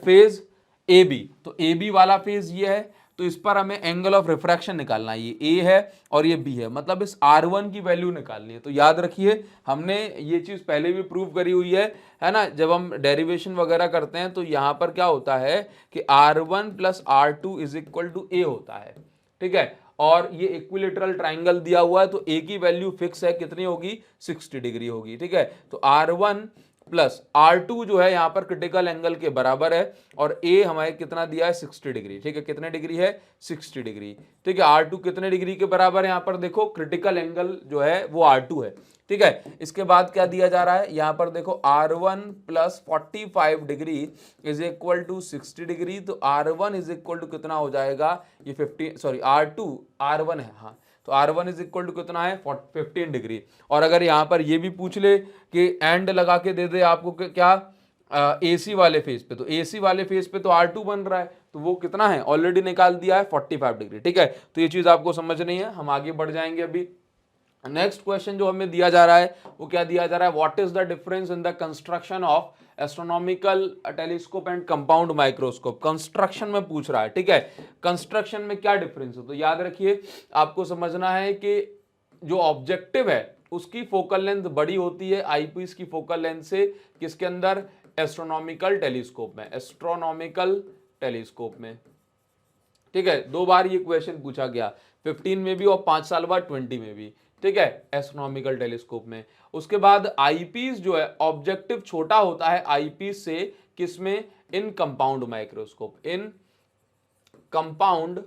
face A B. तो ए बी वाला फेज ये है, तो इस पर हमें एंगल ऑफ रिफ्रैक्शन निकालना है, ये ए है और ये बी है, मतलब इस R1 की वैल्यू निकालनी है। तो याद रखिए हमने ये चीज पहले भी प्रूव करी हुई है ना, जब हम डेरिवेशन वगैरह करते हैं तो यहां पर क्या होता है कि R1 plus R2 is equal to A होता है, ठीक है। और ये इक्विलेटरल ट्राइंगल दिया हुआ है, तो ए की वैल्यू फिक्स है, कितनी होगी, 60 डिग्री होगी, ठीक है। तो R1 प्लस R2 जो है यहां पर क्रिटिकल एंगल के बराबर है, और ए हमारे कितना दिया है, 60 डिग्री, ठीक है। कितने डिग्री है, 60 डिग्री, ठीक है। R2 कितने डिग्री के बराबर है, यहां पर देखो क्रिटिकल एंगल जो है वो R2 है, ठीक है। इसके बाद क्या दिया जा रहा है, यहां पर देखो R1 plus 45 degree is equal to 60 degree. तो R1 इज इक्वल टू कितना हो जाएगा, ये 50, सॉरी R1 है, हाँ, तो R1 इज इक्वल टू कितना है, 15 डिग्री। और अगर यहां पर ये भी पूछ ले कि एंड लगा के दे दे आपको क्या, AC वाले फेज पे, तो AC वाले फेज पे तो R2 बन रहा है, तो वो कितना है, ऑलरेडी निकाल दिया है, 45 डिग्री, ठीक है। तो ये चीज आपको समझनी है, हम आगे बढ़ जाएंगे। अभी नेक्स्ट क्वेश्चन जो हमें दिया जा रहा है वो क्या दिया जा रहा है, what is the difference in the construction of astronomical telescope and compound microscope. Construction में पूछ रहा है, ठीक है, कंस्ट्रक्शन में क्या डिफरेंस है। तो याद रखिए आपको समझना है कि जो ऑब्जेक्टिव है उसकी फोकल लेंथ बड़ी होती है आईपीस की फोकल लेंथ से, किसके अंदर, एस्ट्रोनॉमिकल टेलीस्कोप में, एस्ट्रोनॉमिकल टेलीस्कोप में, ठीक है। 2 बार ये क्वेश्चन पूछा गया, 15 में भी और 5 साल बाद 20 में भी, ठीक है, एस्ट्रोनॉमिकल टेलीस्कोप में। उसके बाद आईपीस जो है ऑब्जेक्टिव छोटा होता है आईपीस से, किसमें, इन कंपाउंड माइक्रोस्कोप, इन कंपाउंड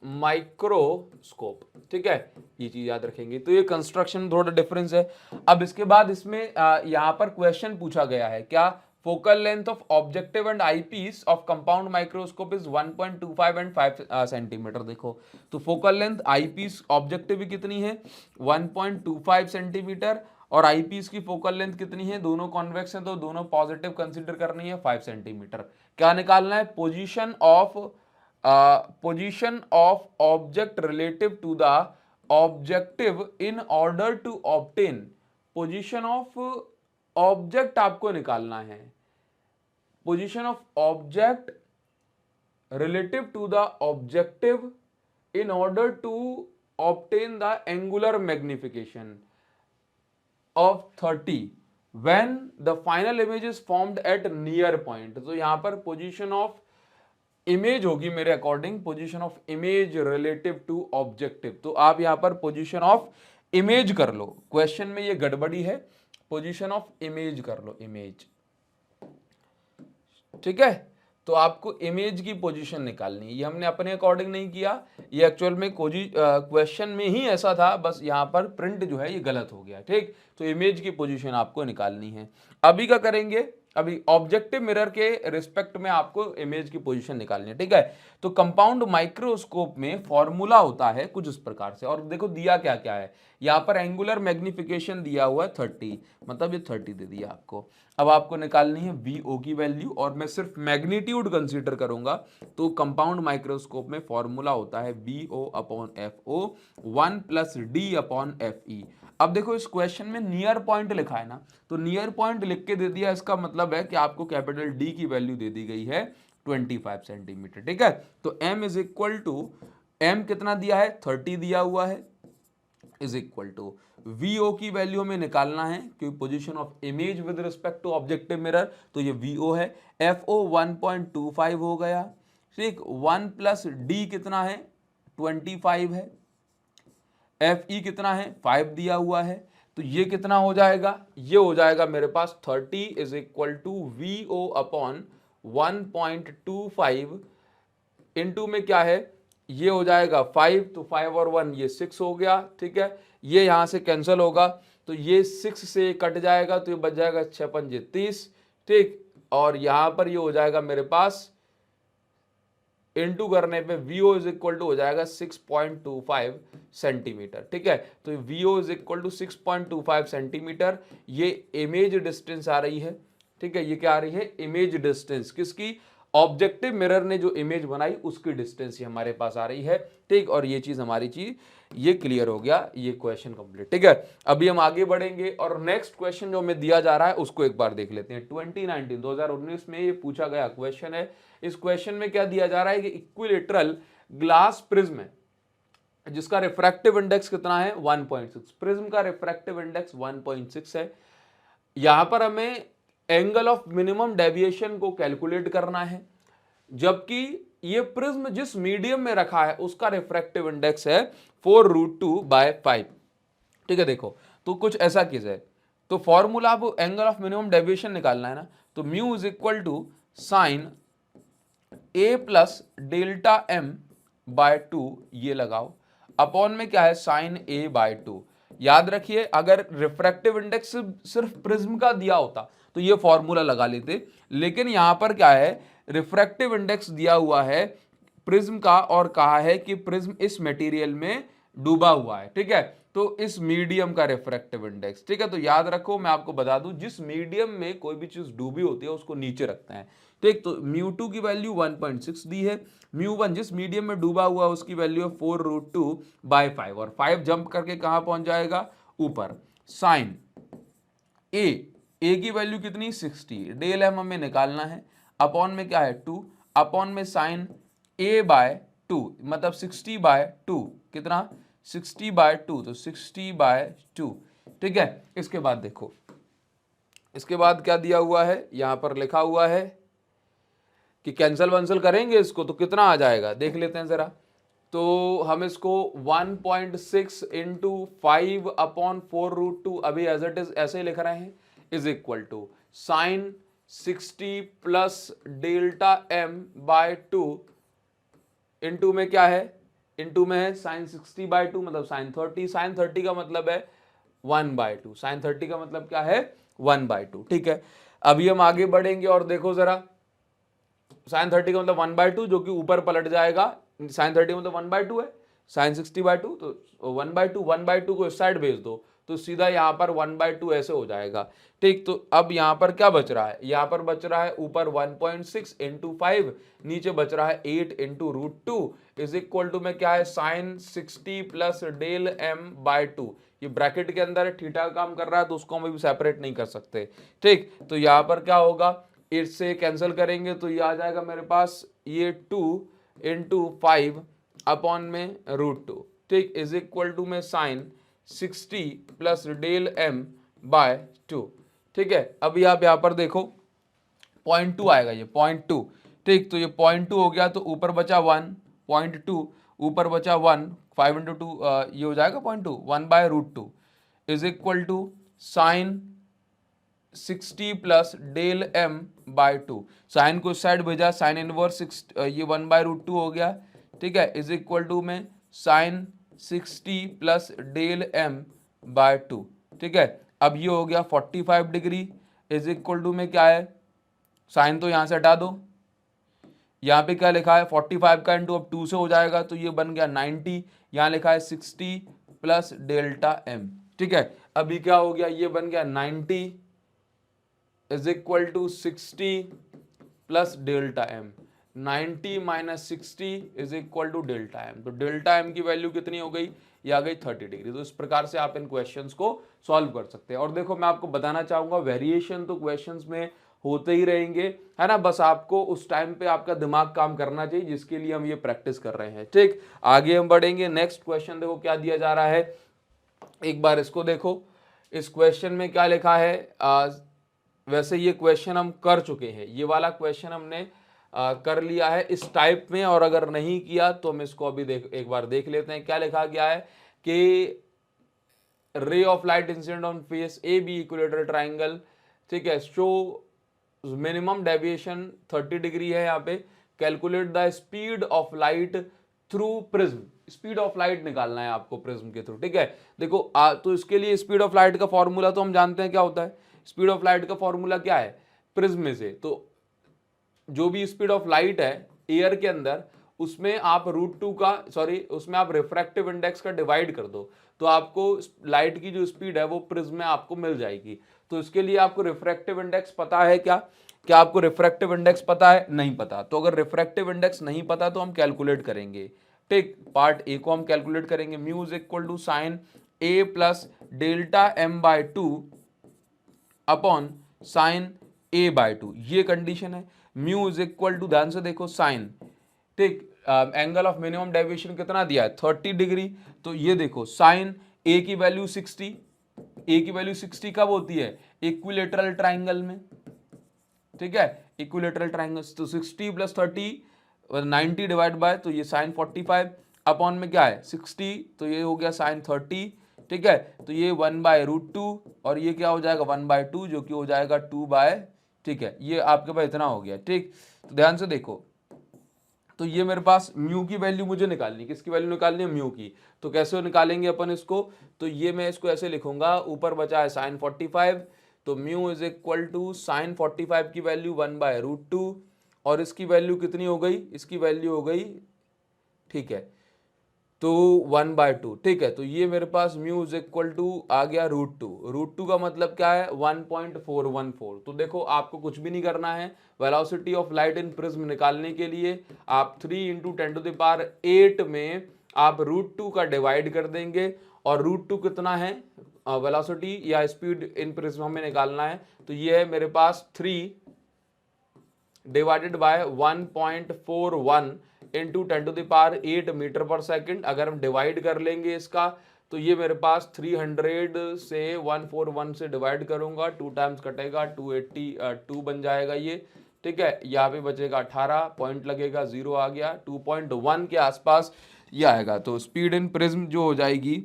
माइक्रोस्कोप, ठीक है, ये चीज याद रखेंगे। तो ये कंस्ट्रक्शन थोड़ा डिफरेंस है। अब इसके बाद इसमें यहां पर क्वेश्चन पूछा गया है क्या, focal length of objective and eyepiece of compound microscope is 1.25 and 5 centimetre. देखो तो फोकल लेंथ आईपीस ऑब्जेक्टिव की कितनी है 1.25 सेंटीमीटर, और आईपीस की फोकल लेंथ कितनी है, दोनों कॉन्वेक्स हैं तो दोनों पॉजिटिव कंसीडर करनी है 5 सेंटीमीटर। क्या निकालना है, position of object relative to the objective in order to obtain position of object आपको निकालना है, position of object relative to the objective in order to obtain the angular magnification of 30 when the final image is formed at near point। तो यहां पर position of image होगी मेरे according position of image relative to objective. तो आप यहां पर position of image कर लो, क्वेश्चन में ये गड़बड़ी है, पोजीशन ऑफ इमेज कर लो, इमेज, ठीक है। तो आपको इमेज की पोजीशन निकालनी है, ये हमने अपने अकॉर्डिंग नहीं किया, ये एक्चुअल में क्वेश्चन में ही ऐसा था, बस यहां पर प्रिंट जो है ये गलत हो गया, ठीक। तो इमेज की पोजीशन आपको निकालनी है। अभी क्या करेंगे, अभी ऑब्जेक्टिव मिरर के रिस्पेक्ट में आपको इमेज की पोजीशन निकालनी है, ठीक है। तो कंपाउंड माइक्रोस्कोप में फॉर्मूला होता है कुछ इस प्रकार से, और देखो दिया क्या क्या है, यहां पर एंगुलर मैग्निफिकेशन दिया हुआ है 30, मतलब ये 30 दे दिया आपको। अब आपको निकालनी है वीओ की वैल्यू, और मैं सिर्फ मैग्नीट्यूड कंसीडर करूंगा। तो कंपाउंड माइक्रोस्कोप में फॉर्मूला होता है VO upon FO 1 plus D upon FE. अब देखो इस क्वेश्चन में नियर पॉइंट लिखा है ना, तो नियर पॉइंट लिख के दे दिया, इसका मतलब है कि आपको कैपिटल डी की वैल्यू दे दी गई है 25 सेंटीमीटर, ठीक है। तो m is equal to, m कितना दिया है 30 दिया हुआ है, इज इक्वल टू vo की वैल्यू हमें निकालना है क्योंकि position of image with respect to objective mirror, तो ये vo है, fo 1.25 हो गया, ठीक। 1 प्लस डी कितना है 25 है, FE कितना है 5 दिया हुआ है, तो ये कितना हो जाएगा, ये हो जाएगा मेरे पास 30 is equal to VO upon 1.25 into में क्या है, ये हो जाएगा 5, तो 5 और 1 ये 6 हो गया, ठीक है। ये यहां से कैंसिल होगा, तो ये 6 से कट जाएगा, तो ये बच जाएगा 6 पंजे 30, ठीक। और यहां पर ये हो जाएगा मेरे पास इंटू करने पे VO इज इक्वल टू हो जाएगा 6.25 सेंटीमीटर, ठीक है। तो VO is equal to 6.25 centimetre, ये इमेज डिस्टेंस आ रही है, ठीक है। ये क्या आ रही है, इमेज डिस्टेंस, किसकी, ऑब्जेक्टिव मिरर ने जो इमेज बनाई उसकी डिस्टेंस ही हमारे पास आ रही है, ठीक। और ये चीज हमारी चीज ये क्लियर हो गया, ये क्वेश्चन कंप्लीट, ठीक है। अभी हम आगे बढ़ेंगे और नेक्स्ट क्वेश्चन जो हमें दिया जा रहा है उसको एक बार देख लेते हैं। 2019 में ये पूछा गया क्वेश्चन है। इस क्वेश्चन में क्या दिया जा रहा है कि इक्विलेटरल ग्लास प्रिज्म है जिसका रिफ्रैक्टिव इंडेक्स कितना है 1.6, प्रिज्म का रिफ्रैक्टिव इंडेक्स 1.6 है। यहां पर हमें एंगल ऑफ मिनिमम डेविएशन को कैलकुलेट करना है, जबकि ये प्रिज्म जिस मीडियम में रखा है उसका रिफ्रैक्टिव इंडेक्स है 4√2/5, ठीक है। देखो तो कुछ ऐसा केस है, तो फॉर्मूला अब एंगल ऑफ मिनिमम डेविएशन निकालना है ना, तो mu is equal to sine a plus delta m by 2, ये लगाओ, अपॉन में क्या है साइन a बाय 2। याद रखिए अगर रिफ्रैक्टिव इंडेक्स सिर्फ प्रिज्म का दिया होता तो ये फॉर्मूला लगा लेते, लेकिन यहां पर क्या है, रिफ्रैक्टिव इंडेक्स दिया हुआ है प्रिज्म का और कहा है कि प्रिज्म इस मटेरियल में डूबा हुआ है, ठीक है। तो इस मीडियम का रिफ्रैक्टिव इंडेक्स, ठीक है। तो याद रखो मैं आपको बता दूं, जिस मीडियम में कोई भी चीज डूबी होती है उसको नीचे रखते हैं, ठीक। तो μ2 की वैल्यू 1.6 दी है, μ1 जिस मीडियम में डूबा हुआ है उसकी वैल्यू है 4√2/5, और 5 जंप करके कहां पहुंच जाएगा, ऊपर। साइन ए की वैल्यू कितनी 60, डेल एम हमें निकालना है, अपॉन में क्या है 2, अपॉन में साइन a/2 मतलब 60/2, कितना 60/2, तो 60/2, ठीक है। इसके बाद देखो, इसके बाद क्या दिया हुआ है, यहां पर लिखा हुआ है कि कैंसल वंसल करेंगे इसको तो कितना आ जाएगा, देख लेते हैं जरा। तो हम इसको 1.6 इंटू 5 अपॉन 4√2 अभी एज इट इज ऐसे ही लिख रहे हैं, is equal to sine 60 plus delta m/2 into में क्या है, इनटू में है साइन 60/2 मतलब साइन 30, साइन 30 का मतलब है 1/2, साइन 30 का मतलब क्या है 1/2। ठीक है, अभी हम आगे बढ़ेंगे और देखो जरा, साइन 30 का मतलब 1/2 जो कि ऊपर पलट जाएगा, साइन 30 मतलब 1/2 है, साइन 60/2 तो 1/2, 1/2 को इस साइड भेज दो तो सीधा यहाँ पर 1/2 ऐसे हो जाएगा। ठीक, तो अब यहाँ पर क्या बच रहा है, यहाँ पर बच रहा है ऊपर 1.6 इंटू 5, नीचे बच रहा है 8 इंटू √2 इज इक्वल टू में क्या है साइन 60 प्लस डेल m/2। ये ब्रैकेट के अंदर थीटा का काम कर रहा है तो उसको हम भी सेपरेट नहीं कर सकते। ठीक, तो यहाँ पर क्या होगा, इससे कैंसिल करेंगे तो ये आ जाएगा मेरे पास ये 2 इंटू 5 अपॉन में √2। ठीक, इज इक्वल टू में साइन 60 प्लस डेल m/2। ठीक है, अभी आप यहाँ पर देखो 0.2 आएगा, ये 0.2। ठीक, तो ये 0.2 हो गया तो ऊपर बचा 1, 0.2 ऊपर बचा 1, 5 इंटू 2 ये हो जाएगा 0.2, 1/√2 is equal to sine 60 plus del m/2। Sine को इस साइड भेजा, साइन इनवर्स ये 1/√2 हो गया। ठीक है, इज इक्वल टू में साइन 60 प्लस डेल m/2। ठीक है, अब ये हो गया 45 डिग्री इज इक्वल टू में क्या है, साइन तो यहां से हटा दो, यहाँ पे क्या लिखा है 45 का इंटू अब 2 से हो जाएगा तो ये बन गया 90, यहाँ लिखा है 60 प्लस डेल्टा m। ठीक है, अभी क्या हो गया, ये बन गया 90 is equal to 60 plus delta m, 90 minus 60 is equal to delta m। तो डेल्टा m की वैल्यू कितनी हो गई, ये आ गई 30 डिग्री। तो इस प्रकार से आप इन क्वेश्चंस को सॉल्व कर सकते हैं। और देखो मैं आपको बताना चाहूंगा वेरिएशन तो क्वेश्चंस में होते ही रहेंगे, है ना, बस आपको उस टाइम पे आपका दिमाग काम करना चाहिए जिसके लिए हम ये प्रैक्टिस कर रहे हैं। ठीक, आगे हम बढ़ेंगे, नेक्स्ट क्वेश्चन देखो क्या दिया जा रहा है, एक बार इसको देखो। इस क्वेश्चन में क्या लिखा है, वैसे ये क्वेश्चन हम कर चुके हैं, ये वाला क्वेश्चन हमने कर लिया है इस टाइप में, और अगर नहीं किया तो हम इसको अभी एक बार देख लेते हैं। क्या लिखा गया है कि ray of light incident on face A B equilateral triangle, ठीक है, शो मिनिमम डेविएशन 30 डिग्री है। यहाँ पे calculate the speed of light through prism, speed of light निकालना है आपको प्रिज्म के थ्रू। ठीक है, देखो तो इसके लिए स्पीड ऑफ लाइट का फॉर्मूला तो हम जानते हैं क्या होता है, स्पीड ऑफ लाइट का फॉर्मूला क्या है, प्रिज्म में से तो जो भी स्पीड ऑफ लाइट है एयर के अंदर उसमें आप √2 का उसमें आप रिफ्रैक्टिव इंडेक्स का डिवाइड कर दो तो आपको लाइट की जो स्पीड है वो प्रिज्म में आपको मिल जाएगी। तो इसके लिए आपको रिफ्रैक्टिव इंडेक्स पता है क्या, क्या आपको रिफ्रैक्टिव इंडेक्स पता है, नहीं पता। तो अगर रिफ्रैक्टिव इंडेक्स नहीं पता तो हम कैलकुलेट करेंगे। ठीक, पार्ट ए को हम कैलकुलेट करेंगे, mu is equal to sine A plus delta m/2 upon sine a/2, ये कंडीशन है। म्यू इज इक्वल टू, ध्यान से देखो, साइन, ठीक, एंगल ऑफ मिनिमम डेविएशन कितना दिया है 30 डिग्री, तो ये देखो साइन ए की वैल्यू 60, ए की वैल्यू 60 कब होती है, इक्विलेटरल ट्राइंगल में। ठीक है, इक्विलेटरल ट्राइंगल, तो 60 प्लस 30 90 डिवाइड बाय, तो ये साइन 45 अपॉन में क्या है 60, तो ये हो गया साइन 30। ठीक है, तो ये 1/√2 और ये क्या हो जाएगा 1/2 जो कि हो जाएगा 2/, ठीक है, ये आपके पास इतना हो गया। ठीक, तो ध्यान से देखो, तो ये मेरे पास म्यू की वैल्यू मुझे निकालनी, किसकी वैल्यू निकालनी है, म्यू की। तो कैसे निकालेंगे अपन इसको, तो ये मैं इसको ऐसे लिखूंगा, ऊपर बचा है साइन 45, तो mu is equal to sine 45 की वैल्यू 1/√2 और इसकी वैल्यू कितनी हो गई, इसकी वैल्यू हो गई, ठीक है, तो 1/2। ठीक है, तो ये मेरे पास म्यू इज इक्वल टू आ गया √2, √2 का मतलब क्या है 1.414। तो देखो आपको कुछ भी नहीं करना है, velocity of light in prism निकालने के लिए आप 3 × 10⁸ में आप √2 का डिवाइड कर देंगे, और √2 कितना है वेलोसिटी या स्पीड इन प्रिज्म हमें निकालना है, तो ये है मेरे पास 3 डिवाइडेड बाय 1.41 इंटू 10⁸ मीटर पर सेकेंड। अगर हम डिवाइड कर लेंगे इसका तो ये मेरे पास 300 से 141 से डिवाइड करूंगा, 2 टाइम्स कटेगा, 282 बन जाएगा ये। ठीक है, यहाँ पे बचेगा 18, पॉइंट लगेगा, 0 आ गया, 2.1 के आसपास ये आएगा। तो स्पीड इन प्रिज्म जो हो जाएगी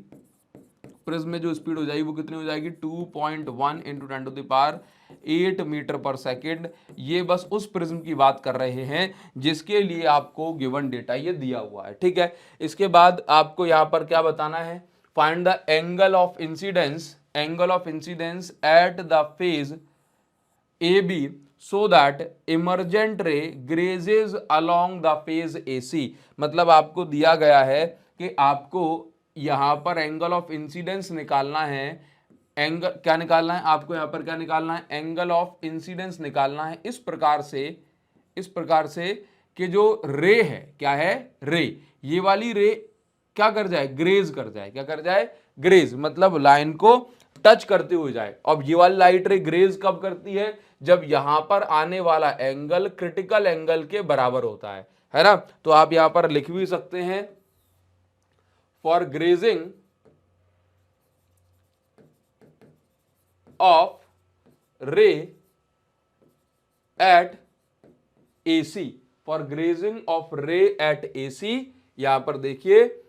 प्रिज्म में जो स्पीड हो जाएगी वो कितनी हो जाएगी 2.1 इंटू 10⁸ मीटर पर सेकेंड। ये बस उस प्रिज्म की बात कर रहे हैं जिसके लिए आपको गिवन डेटा ये दिया हुआ है, ठीक है। इसके बाद आपको यहां पर क्या बताना है, find the angle of incidence at the face A B so that emergent ray grazes along the phase AC। मतलब आपको दिया गया है कि आपको यहां पर एंगल ऑफ इंसिडेंस निकालना है। एंगल क्या निकालना है आपको, यहां पर क्या निकालना है, एंगल ऑफ इंसिडेंस निकालना है इस प्रकार से कि जो रे है, क्या है, रे, ये वाली रे क्या कर जाए, ग्रेज कर जाए। क्या कर जाए, ग्रेज, मतलब लाइन को टच करते हुए जाए। अब ये वाली लाइट रे ग्रेज कब करती है, जब यहां पर आने वाला एंगल क्रिटिकल एंगल के बराबर होता है ना। तो आप यहां पर लिख भी सकते हैं, for grazing of ray at AC, for grazing of ray at AC, यहां पर देखिए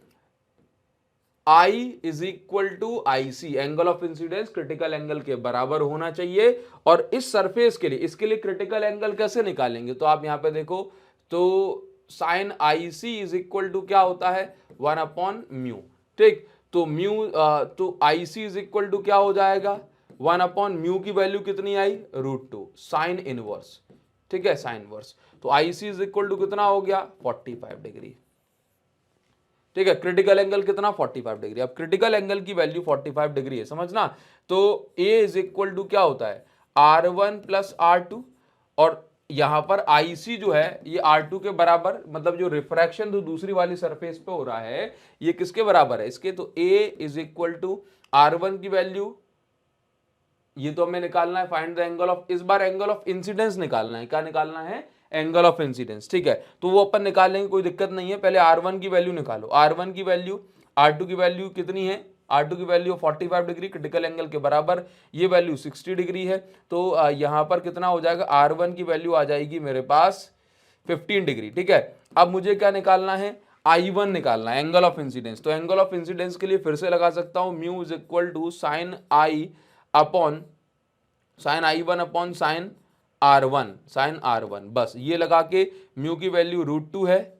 I is equal to IC, angle of incidence critical angle के बराबर होना चाहिए। और इस सरफेस के लिए, इसके लिए क्रिटिकल एंगल कैसे निकालेंगे, तो आप यहां पे देखो, तो sine IC is equal to क्या होता है, 1/μ, ठीक। तो तो IC इज इक्वल टू क्या हो जाएगा, 1/μ की वैल्यू कितनी आई, √2 साइन इनवर्स, ठीक है, साइन इनवर्स। तो IC इज इक्वल टू कितना हो गया, 45 डिग्री, ठीक है। क्रिटिकल एंगल कितना, 45 डिग्री। अब क्रिटिकल एंगल की वैल्यू 45 डिग्री है, समझना। तो A इज इक्वल टू क्या होता है, R1 प्लस R2, और यहां पर IC जो है ये R2 के बराबर, मतलब जो रिफ्रैक्शन जो दूसरी वाली सरफेस पे हो रहा है ये किसके बराबर है, इसके। तो A is equal to R1 की वैल्यू, ये तो हमें निकालना है, फाइंड द एंगल ऑफ, इस बार एंगल ऑफ इंसिडेंस निकालना है। क्या निकालना है, एंगल ऑफ इंसिडेंस, ठीक है। तो वो अपन निकालेंगे, कोई दिक्कत नहीं है। पहले R1 की वैल्यू निकालो, R1 की वैल्यू, R2 की वैल्यू कितनी है, R2 की वैल्यू 45 डिग्री क्रिटिकल एंगल के बराबर, ये वैल्यू 60 डिग्री है। तो यहां पर कितना हो जाएगा, R1 की वैल्यू आ जाएगी मेरे पास 15 डिग्री, ठीक है। अब मुझे क्या निकालना है, I1 निकालना है, एंगल ऑफ इंसिडेंस। तो एंगल ऑफ इंसिडेंस के लिए फिर से लगा सकता हूं, mu is equal to sine I1 upon sine R1, बस ये लगा के म्यू की वैल्यू √2 है,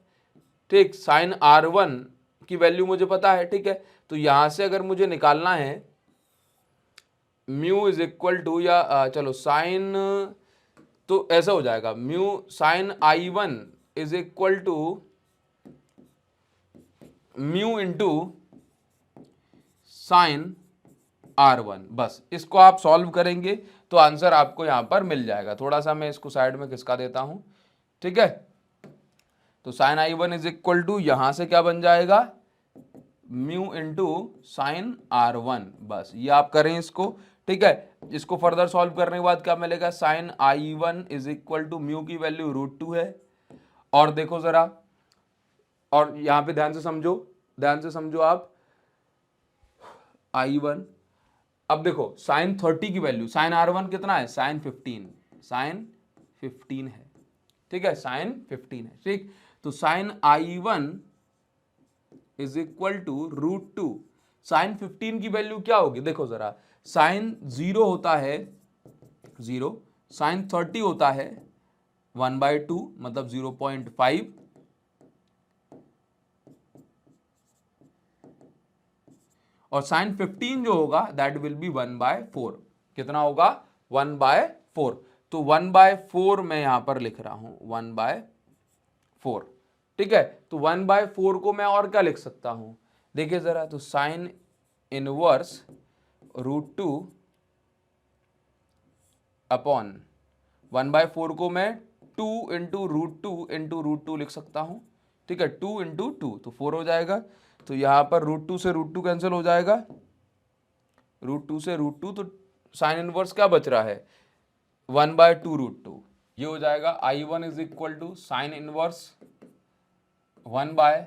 ठीक। साइन R1 की वैल्यू मुझे पता है, ठीक है। तो यहां से अगर मुझे निकालना है म्यू इज इक्वल टू, या चलो साइन, तो ऐसा हो जाएगा, mu sine I1 is equal to mu into sine R1, बस इसको आप सॉल्व करेंगे तो आंसर आपको यहां पर मिल जाएगा। थोड़ा सा मैं इसको साइड में खिसका देता हूं, ठीक है। तो sine I1 is equal to, यहां से क्या बन जाएगा, म्यू इंटू साइन R1, बस ये आप करें इसको, ठीक है। इसको फर्दर सॉल्व करने के बाद क्या मिलेगा, sine I1 is equal to, mu की वैल्यू √2 है, और देखो जरा, और यहां पे ध्यान से समझो आप, I1, अब देखो साइन 30 की वैल्यू, साइन R1 कितना है, साइन 15 है, ठीक है, साइन 15 है, ठीक। तो sine I1 is equal to √2, sine 15 की वैल्यू क्या होगी, देखो जरा, साइन 0 होता है 0, साइन 30 होता है 1/2, मतलब 0.5, और साइन 15 जो होगा दैट विल बी 1/4, कितना होगा, 1/4। तो 1/4 मैं यहां पर लिख रहा हूं, 1/4, ठीक है। तो 1/4 को मैं और क्या लिख सकता हूं, देखिए जरा, तो साइन इनवर्स √2 अपॉन 1/4 को मैं 2 इंटू √2 लिख सकता हूं, ठीक है। 2 इंटू 2 तो 4 हो जाएगा। तो यहां पर √2 से √2 कैंसिल हो जाएगा, √2 से √2, तो साइन इनवर्स क्या बच रहा है, 1/2 √2, ये हो जाएगा। I1 is equal to sine inverse 1/2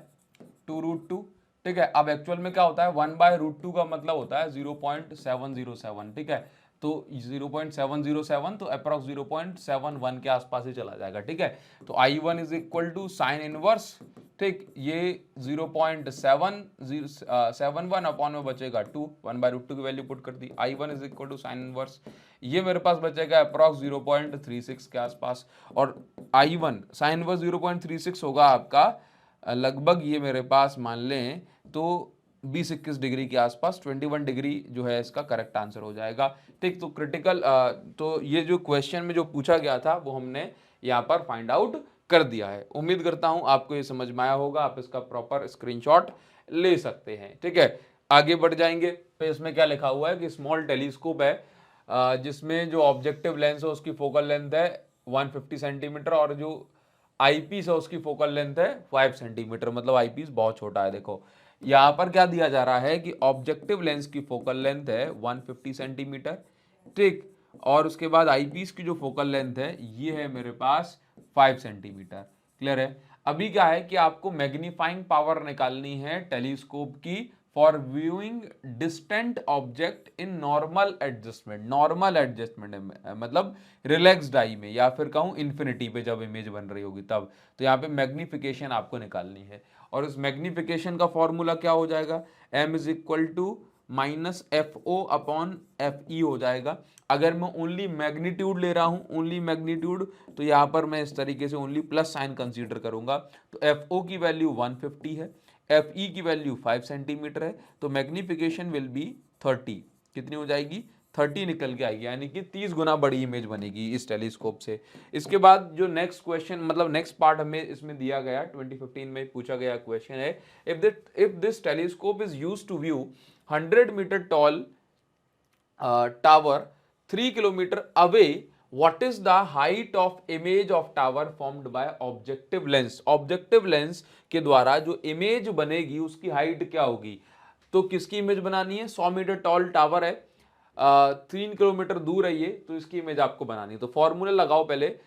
√2, ठीक है। अब एक्चुअल में क्या होता है, 1/√2 का मतलब होता है 0.707, ठीक है। तो 0.707, तो अप्रॉक्स 0.71 के आसपास ही चला जाएगा। ठीक है, तो I1 is equal to sine inverse, ठीक, ये 0.771 अपॉन में बचेगा 2, 1/√2 की वैल्यू पुट कर दी। I1 is equal to sine inverse, ये मेरे पास बचेगा अप्रॉक्स 0.36 के आसपास, और I1 साइन इनवर्स 0.36 होगा आपका लगभग, ये मेरे पास मान लें तो 20-21 डिग्री के आसपास, 21 डिग्री जो है इसका करेक्ट आंसर हो जाएगा। ठीक, तो क्रिटिकल तो ये जो क्वेश्चन में जो पूछा गया था वो हमने यहाँ पर फाइंड आउट कर दिया है। उम्मीद करता हूँ आपको ये समझ में आया होगा, आप इसका प्रॉपर स्क्रीनशॉट ले सकते हैं। ठीक है, आगे बढ़ जाएंगे। तो इसमें क्या लिखा हुआ है कि स्मॉल टेलीस्कोप है जिसमें जो ऑब्जेक्टिव लेंस है उसकी फोकल लेंथ है 150 सेंटीमीटर और जो आईपीस है उसकी फोकल लेंथ है 5 सेंटीमीटर, मतलब आईपीस बहुत छोटा है। देखो यहाँ पर क्या दिया जा रहा है कि ऑब्जेक्टिव लेंस की फोकल लेंथ है 150 सेंटीमीटर, ठीक, और उसके बाद आईपीस की जो फोकल लेंथ है ये है मेरे पास 5 सेंटीमीटर। क्लियर है? अभी क्या है कि आपको मैग्नीफाइंग पावर निकालनी है टेलीस्कोप की for viewing distant object in normal adjustment. Normal adjustment मतलब रिलैक्स्ड आई में, या फिर कहूँ इन्फिनिटी पे जब इमेज बन रही होगी तब। तो यहाँ पे मैग्निफिकेशन आपको निकालनी है, और इस मैग्निफिकेशन का फॉर्मूला क्या हो जाएगा, m is equal to minus F O upon F E हो जाएगा। अगर मैं ओनली मैग्नीट्यूड ले रहा हूँ, ओनली मैग्नीट्यूड, तो यहाँ पर मैं इस तरीके से ओनली प्लस साइन कंसीडर करूंगा। तो एफ ओ की वैल्यू 150 है, एफ ई की वैल्यू 5 सेंटीमीटर है, तो मैग्निफिकेशन विल बी 30। कितनी हो जाएगी, 30 निकल के आएगी, यानी कि 30 गुना बड़ी इमेज बनेगी इस टेलीस्कोप से। इसके बाद जो नेक्स्ट क्वेश्चन, मतलब नेक्स्ट पार्ट हमें इसमें दिया गया 2015 में पूछा गया क्वेश्चन है, if this telescope is used to view 100 metre tall tower 3 kilometre away, what is the height of image of tower formed by objective lens। Objective lens के द्वारा जो इमेज बनेगी उसकी हाइट क्या होगी। तो किसकी इमेज बनानी है, 100 मीटर टॉल टावर है, 3 किलोमीटर दूर है ये, तो इसकी इमेज आपको बनानी है। तो फॉर्मूला लगाओ पहले,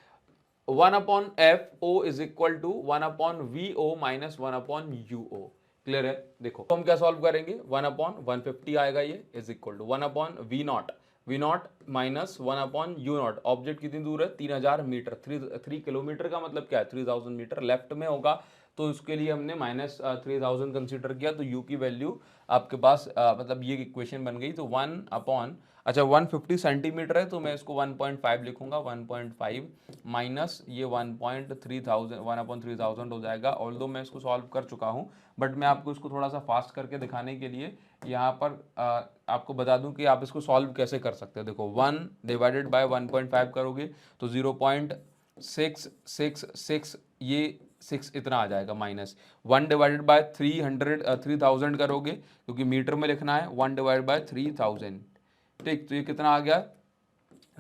1/FO is equal to 1/VO minus 1/UO। Clear है? देखो तो हम क्या सॉल्व करेंगे, 1/150 आएगा ये, is equal to 1/V0, V0 minus 1/U0। Object कितनी दूर है, 3000 मीटर, 3 किलोमीटर का मतलब क्या है, 3000 मीटर लेफ्ट में होगा, तो उसके लिए हमने माइनस 3000 कंसीडर किया। तो u की वैल्यू आपके पास मतलब ये इक्वेशन बन गई। तो 150 सेंटीमीटर है, तो मैं इसको 1.5 लिखूंगा, 1.5 माइनस ये 1/3000 हो जाएगा। ऑल्दो मैं इसको सॉल्व कर चुका हूँ, बट मैं आपको इसको थोड़ा सा फास्ट करके दिखाने के लिए यहाँ पर आपको बता दूं कि आप इसको सॉल्व कैसे कर सकते हो। देखो 1 डिवाइडेड बाय 1.5 करोगे तो 0.666, ये 6 इतना आ जाएगा, माइनस 1 डिवाइडेड बाय 3000 करोगे, क्योंकि मीटर में लिखना है, 1 डिवाइडेड बाय 3000, ठीक, तो ये कितना आ गया,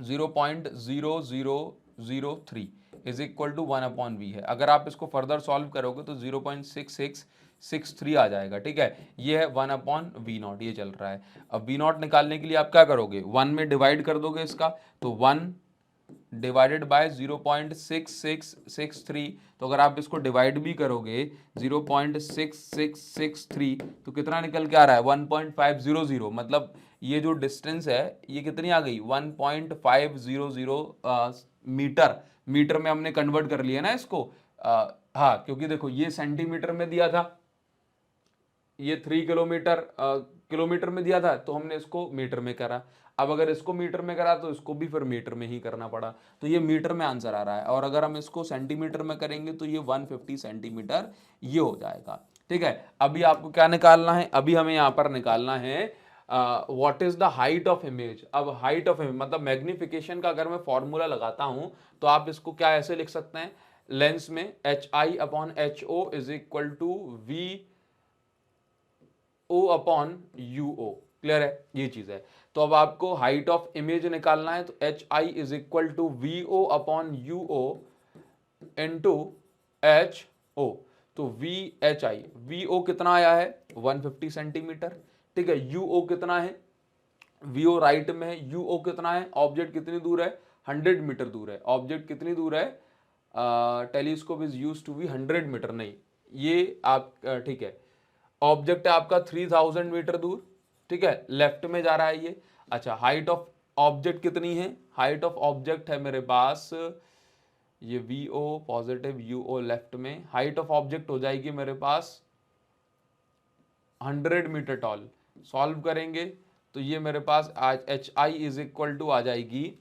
0.0003 इज इक्वल टू 1/V है। अगर आप इसको फर्दर सॉल्व करोगे तो 0.6663 आ जाएगा। ठीक है, ये है 1/V0, ये चल रहा है। अब V0 निकालने के लिए आप क्या करोगे, 1 में डिवाइड कर दोगे इसका, तो 1 डिवाइडेड बाय 0.6663, तो अगर आप इसको डिवाइड भी करोगे 0.6663 तो कितना निकल के आ रहा है, 1.500, मतलब ये जो डिस्टेंस है ये कितनी आ गई, 1.500 मीटर। मीटर में हमने कन्वर्ट कर लिया ना इसको, हाँ, क्योंकि देखो ये सेंटीमीटर में दिया था, ये 3 किलोमीटर में दिया था, तो हमने इसको मीटर में करा। अब अगर इसको मीटर में करा तो इसको भी फिर मीटर में ही करना पड़ा, तो ये मीटर में आंसर आ रहा है। और अगर हम इसको सेंटीमीटर में करेंगे तो ये 150 सेंटीमीटर ये हो जाएगा। ठीक है, अभी आपको क्या निकालना है, अभी हमें यहाँ पर निकालना है what is the height of image. अब हाइट ऑफ इमेज मतलब मैग्निफिकेशन का अगर मैं फॉर्मूला लगाता हूं तो आप इसको क्या ऐसे लिख सकते हैं, लेंस में HI/HO is equal to VO upon UO। Clear है, ये चीज है। तो अब आपको हाइट ऑफ इमेज निकालना है, तो HI is equal to VO upon UO into HO। तो VO कितना आया है, 150 सेंटीमीटर। ठीक है, UO कितना है, VO राइट में है, UO कितना है, ऑब्जेक्ट कितनी दूर है, 100 मीटर दूर है। ऑब्जेक्ट कितनी दूर है, telescope is used to be 100 metre, नहीं ये आप ठीक है, ऑब्जेक्ट है आपका 3000 मीटर दूर। ठीक है, लेफ्ट में जा रहा है ये। अच्छा, हाइट ऑफ ऑब्जेक्ट कितनी है, हाइट ऑफ ऑब्जेक्ट है मेरे पास ये VO पॉजिटिव UO लेफ्ट में, हाइट ऑफ ऑब्जेक्ट हो जाएगी मेरे पास 100 मीटर टॉल। सॉल्व करेंगे तो ये मेरे पास आज HI इज इक्वल टू आ जाएगी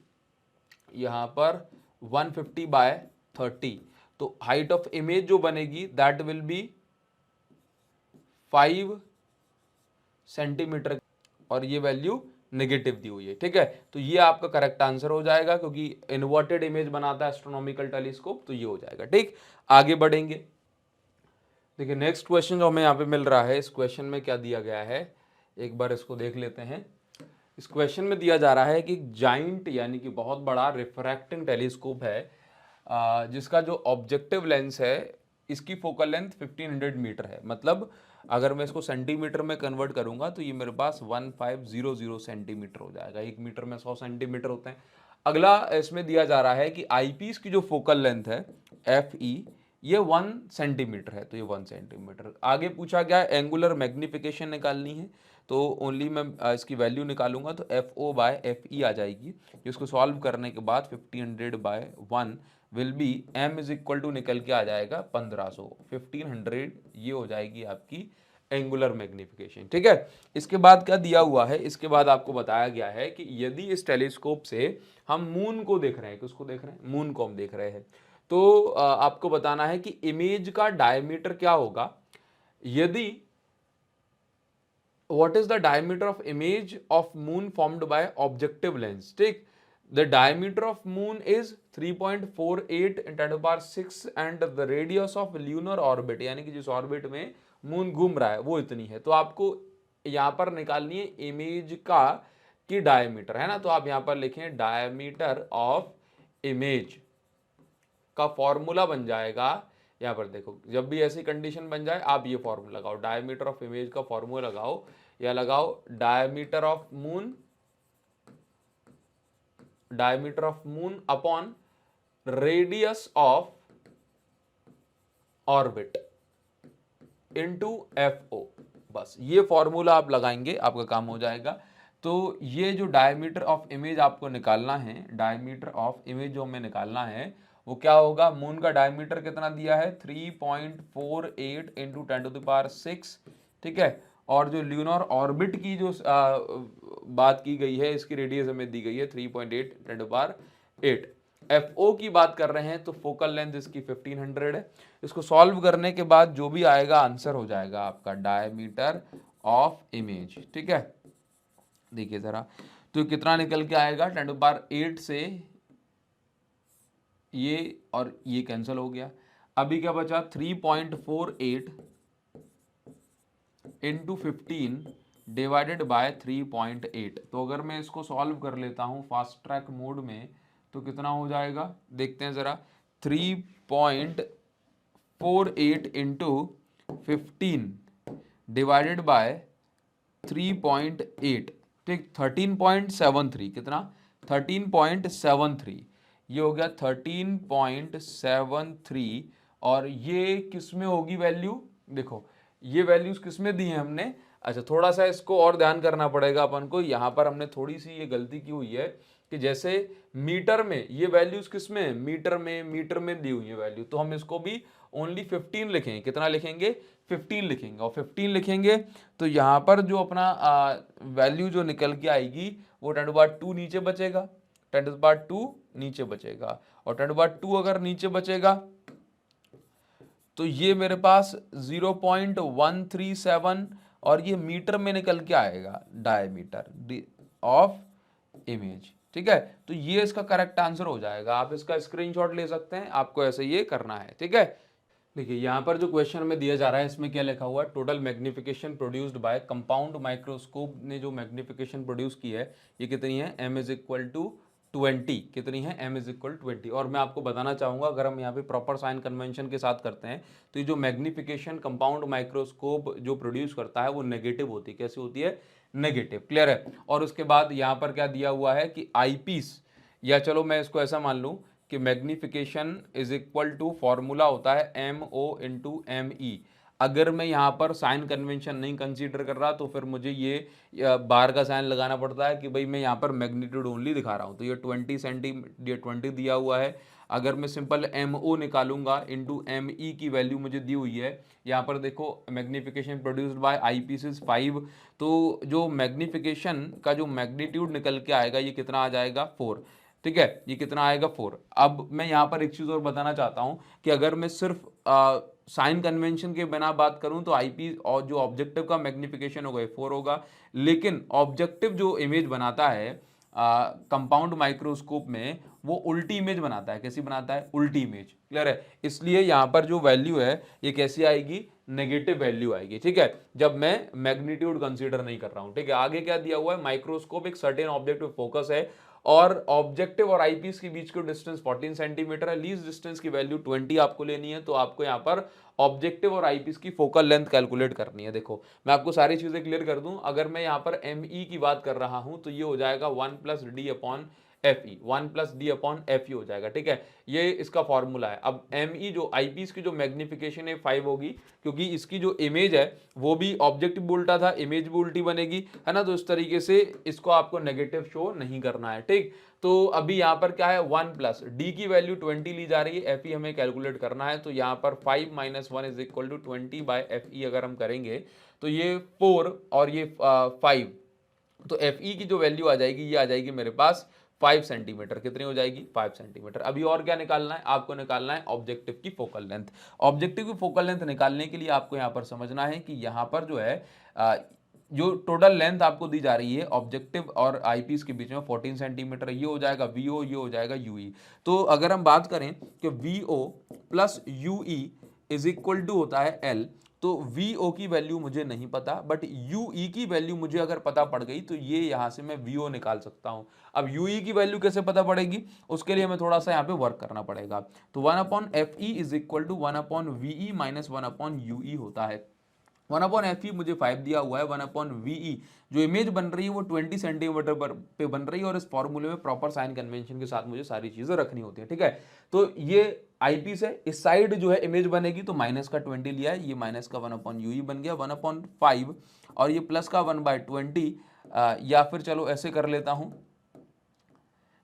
यहाँ पर 150/30। तो हाइट ऑफ इमेज जो बनेगी दैट विल बी 5 सेंटीमीटर और ये वैल्यू नेगेटिव दी हुई है। ठीक है, तो ये आपका करेक्ट आंसर हो जाएगा क्योंकि इन्वर्टेड इमेज बनाता है एस्ट्रोनॉमिकल टेलीस्कोप, तो ये हो जाएगा। ठीक, आगे बढ़ेंगे। देखिए नेक्स्ट क्वेश्चन जो हमें यहाँ पे मिल रहा है, इस क्वेश्चन में क्या दिया गया है, एक बार इसको देख लेते हैं। इस क्वेश्चन में दिया जा रहा है कि जाइंट यानी कि बहुत बड़ा रिफ्रैक्टिंग टेलीस्कोप है जिसका जो ऑब्जेक्टिव लेंस है इसकी फोकल लेंथ 1500 मीटर है। मतलब अगर मैं इसको सेंटीमीटर में कन्वर्ट करूंगा तो ये मेरे पास 1500 सेंटीमीटर हो जाएगा। 1 मीटर में 100 सेंटीमीटर होते हैं। अगला इसमें दिया जा रहा है कि आईपीस की जो फोकल लेंथ है FE ये 1 सेंटीमीटर है, तो ये 1 सेंटीमीटर। आगे पूछा गया एंगुलर मैग्निफिकेशन निकालनी है, तो ओनली मैं इसकी वैल्यू निकालूंगा तो FO/FE आ जाएगी। इसको सॉल्व करने के बाद 1500/1 will be M is equal to निकल के आ जाएगा 1500। 1500 ये हो जाएगी आपकी एंगुलर मैग्निफिकेशन। ठीक है, इसके बाद क्या दिया हुआ है, इसके बाद आपको बताया गया है कि यदि इस टेलीस्कोप से हम मून को देख रहे हैं, किसको देख रहे हैं, मून को हम देख रहे हैं, तो आपको बताना है कि इमेज का डायमीटर क्या होगा यदि what is the diameter of image of moon formed by objective lens। ठीक, the diameter of moon is 3.48 × 10⁶ and the radius of lunar orbit यानी कि जिस ऑर्बिट में मून घूम रहा है वो इतनी है। तो आपको यहाँ पर निकालनी है इमेज का की डायमीटर, है ना। तो आप यहाँ पर लिखें डायमीटर ऑफ इमेज का फॉर्मूला बन जाएगा, यहाँ पर देखो जब भी ऐसी कंडीशन बन जाए आप ये फॉर्मूला लगाओ, डायमीटर ऑफ इमेज का फॉर्मूला लगाओ, या लगाओ diameter of moon upon radius of orbit into FO। बस ये फॉर्मूला आप लगाएंगे, आपका काम हो जाएगा। तो ये जो डायमीटर ऑफ इमेज आपको निकालना है, डायमीटर ऑफ इमेज जो हमें निकालना है वो क्या होगा, मून का डायमीटर कितना दिया है 3.48 × 10⁶। ठीक है, और जो ल्यूनर ऑर्बिट की जो बात की गई है इसकी रेडियस हमें दी गई है 3.8 × 10⁸। FO की बात कर रहे हैं तो फोकल लेंथ इसकी 1500 है। इसको सॉल्व करने के बाद जो भी आएगा आंसर हो जाएगा आपका डायमीटर ऑफ इमेज। ठीक है, देखिए जरा, तो कितना निकल के आएगा 10⁸ से ये और ये कैंसिल हो गया। अभी क्या बचा 3.48 × 15 डिवाइडेड बाय 3.8। तो अगर मैं इसको सॉल्व कर लेता हूँ फास्ट ट्रैक मोड में तो कितना हो जाएगा, देखते हैं ज़रा। 3.48 × 15 डिवाइडेड बाय 3.8, ठीक, 13.73। कितना, 13.73। ये हो गया 13.73। और ये किस में होगी वैल्यू, देखो ये वैल्यूज किस में दी है हमने। अच्छा, थोड़ा सा इसको और ध्यान करना पड़ेगा अपन को। यहाँ पर हमने थोड़ी सी ये गलती की हुई है कि जैसे मीटर में ये वैल्यूज किस में, मीटर में दी हुई है वैल्यू, तो हम इसको भी ओनली 15 लिखेंगे। कितना लिखेंगे, 15 लिखेंगे। और 15 लिखेंगे तो यहाँ पर जो अपना वैल्यू जो निकल के आएगी वो 10⁻² नीचे बचेगा, 10⁻² नीचे बचेगा। और 10⁻² अगर नीचे बचेगा तो ये मेरे पास 0.137 और ये मीटर में निकल के आएगा डायमीटर ऑफ इमेज। ठीक है, तो ये इसका करेक्ट आंसर हो जाएगा। आप इसका स्क्रीनशॉट ले सकते हैं, आपको ऐसे ये करना है। ठीक है, देखिए यहाँ पर जो क्वेश्चन में दिया जा रहा है इसमें क्या लिखा हुआ है, total magnification produced by compound microscope ने जो मैग्निफिकेशन प्रोड्यूस की है ये कितनी है, M इज इक्वल टू 20। कितनी है, M इज इक्वल 20। और मैं आपको बताना चाहूँगा अगर हम यहाँ पे प्रॉपर साइन कन्वेंशन के साथ करते हैं तो ये जो मैग्निफिकेशन कंपाउंड माइक्रोस्कोप जो प्रोड्यूस करता है वो नेगेटिव होती है। कैसी होती है, नेगेटिव। क्लियर है। और उसके बाद यहाँ पर क्या दिया हुआ है कि आईपीस, या चलो मैं इसको ऐसा मान लूँ कि magnification is equal to formula होता है MO × ME। अगर मैं यहाँ पर साइन कन्वेंशन नहीं कंसीडर कर रहा तो फिर मुझे ये बार का साइन लगाना पड़ता है कि भाई मैं यहाँ पर मैग्नीट्यूड ओनली दिखा रहा हूँ। तो ये 20 दिया हुआ है। अगर मैं सिंपल एम ओ निकालूंगा इंटू एम ई की वैल्यू मुझे दी हुई है, यहाँ पर देखो magnification produced by I pieces 5, तो जो मैग्निफिकेशन का जो मैग्नीट्यूड निकल के आएगा ये कितना आ जाएगा 4। ठीक है, ये कितना आएगा 4। अब मैं यहाँ पर एक चीज़ और बताना चाहता हूँ कि अगर मैं सिर्फ साइन कन्वेंशन के बिना बात करूं तो आईपी और जो ऑब्जेक्टिव का मैग्निफिकेशन होगा 4 होगा, लेकिन ऑब्जेक्टिव जो इमेज बनाता है कंपाउंड माइक्रोस्कोप में वो उल्टी इमेज बनाता है। कैसी बनाता है? उल्टी इमेज। क्लियर है? इसलिए यहाँ पर जो वैल्यू है ये कैसी आएगी? नेगेटिव वैल्यू आएगी। ठीक है, जब मैं मैग्नीट्यूड कंसीडर नहीं कर रहा हूं। ठीक है, आगे क्या दिया हुआ है? माइक्रोस्कोप एक सर्टेन ऑब्जेक्ट पे फोकस है और ऑब्जेक्टिव और आईपीस के बीच का डिस्टेंस 14 सेंटीमीटर है। लीस्ट डिस्टेंस की वैल्यू 20 आपको लेनी है। तो आपको यहाँ पर ऑब्जेक्टिव और आईपीस की फोकल लेंथ कैलकुलेट करनी है। देखो मैं आपको सारी चीजें क्लियर कर दूं। अगर मैं यहाँ पर एम ई की बात कर रहा हूं तो ये हो जाएगा 1 प्लस डी अपॉन एफ ई, 1 plus D upon F E हो जाएगा। ठीक है, ये इसका फॉर्मूला है। अब एम ई जो आईपीस की जो मैग्निफिकेशन है 5 होगी, क्योंकि इसकी जो इमेज है वो भी ऑब्जेक्टिव भी उल्टा था, इमेज भी उल्टी बनेगी, है ना। तो इस तरीके से इसको आपको नेगेटिव शो नहीं करना है। ठीक, तो अभी यहाँ पर क्या है? 1 प्लस डी की वैल्यू 20 ली जा रही है, एफ ई हमें कैलकुलेट करना है। तो यहाँ पर 5 minus 1 is equal to 20 by F E अगर हम करेंगे तो ये 4 और ये 5, तो एफ ई की जो वैल्यू आ जाएगी ये आ जाएगी मेरे पास 5 सेंटीमीटर। कितनी हो जाएगी? 5 सेंटीमीटर। अभी और क्या निकालना है? आपको निकालना है ऑब्जेक्टिव की फोकल लेंथ। ऑब्जेक्टिव की फोकल लेंथ निकालने के लिए आपको यहाँ पर समझना है कि यहाँ पर जो है जो टोटल लेंथ आपको दी जा रही है ऑब्जेक्टिव और आईपीस के बीच में 14 सेंटीमीटर, ये हो जाएगा वीओ, ये हो जाएगा यूई। तो अगर हम बात करें कि VO plus UE is equal to होता है एल, तो VO की वैल्यू मुझे नहीं पता, बट UE की वैल्यू मुझे अगर पता पड़ गई तो ये यहां से मैं VO निकाल सकता हूं। अब UE की वैल्यू कैसे पता पड़ेगी? उसके लिए हमें थोड़ा सा यहाँ पे वर्क करना पड़ेगा। तो 1 upon F E is equal to 1 upon VE minus 1 upon UE होता है। 1 अपॉन एफ ई मुझे 5 दिया हुआ है, 1 अपॉन वीई जो इमेज बन रही है वो 20 सेंटीमीटर पे बन रही है, और इस फॉर्मूले में प्रॉपर साइन कन्वेंशन के साथ मुझे सारी चीजें रखनी होती है। ठीक है, तो ये आईपीस से इस साइड जो है इमेज बनेगी तो माइनस का 20 लिया है, ये माइनस का 1 अपॉन यूई बन गया 1 अपॉन 5, और ये प्लस का 1/20, या फिर चलो ऐसे कर लेता हूं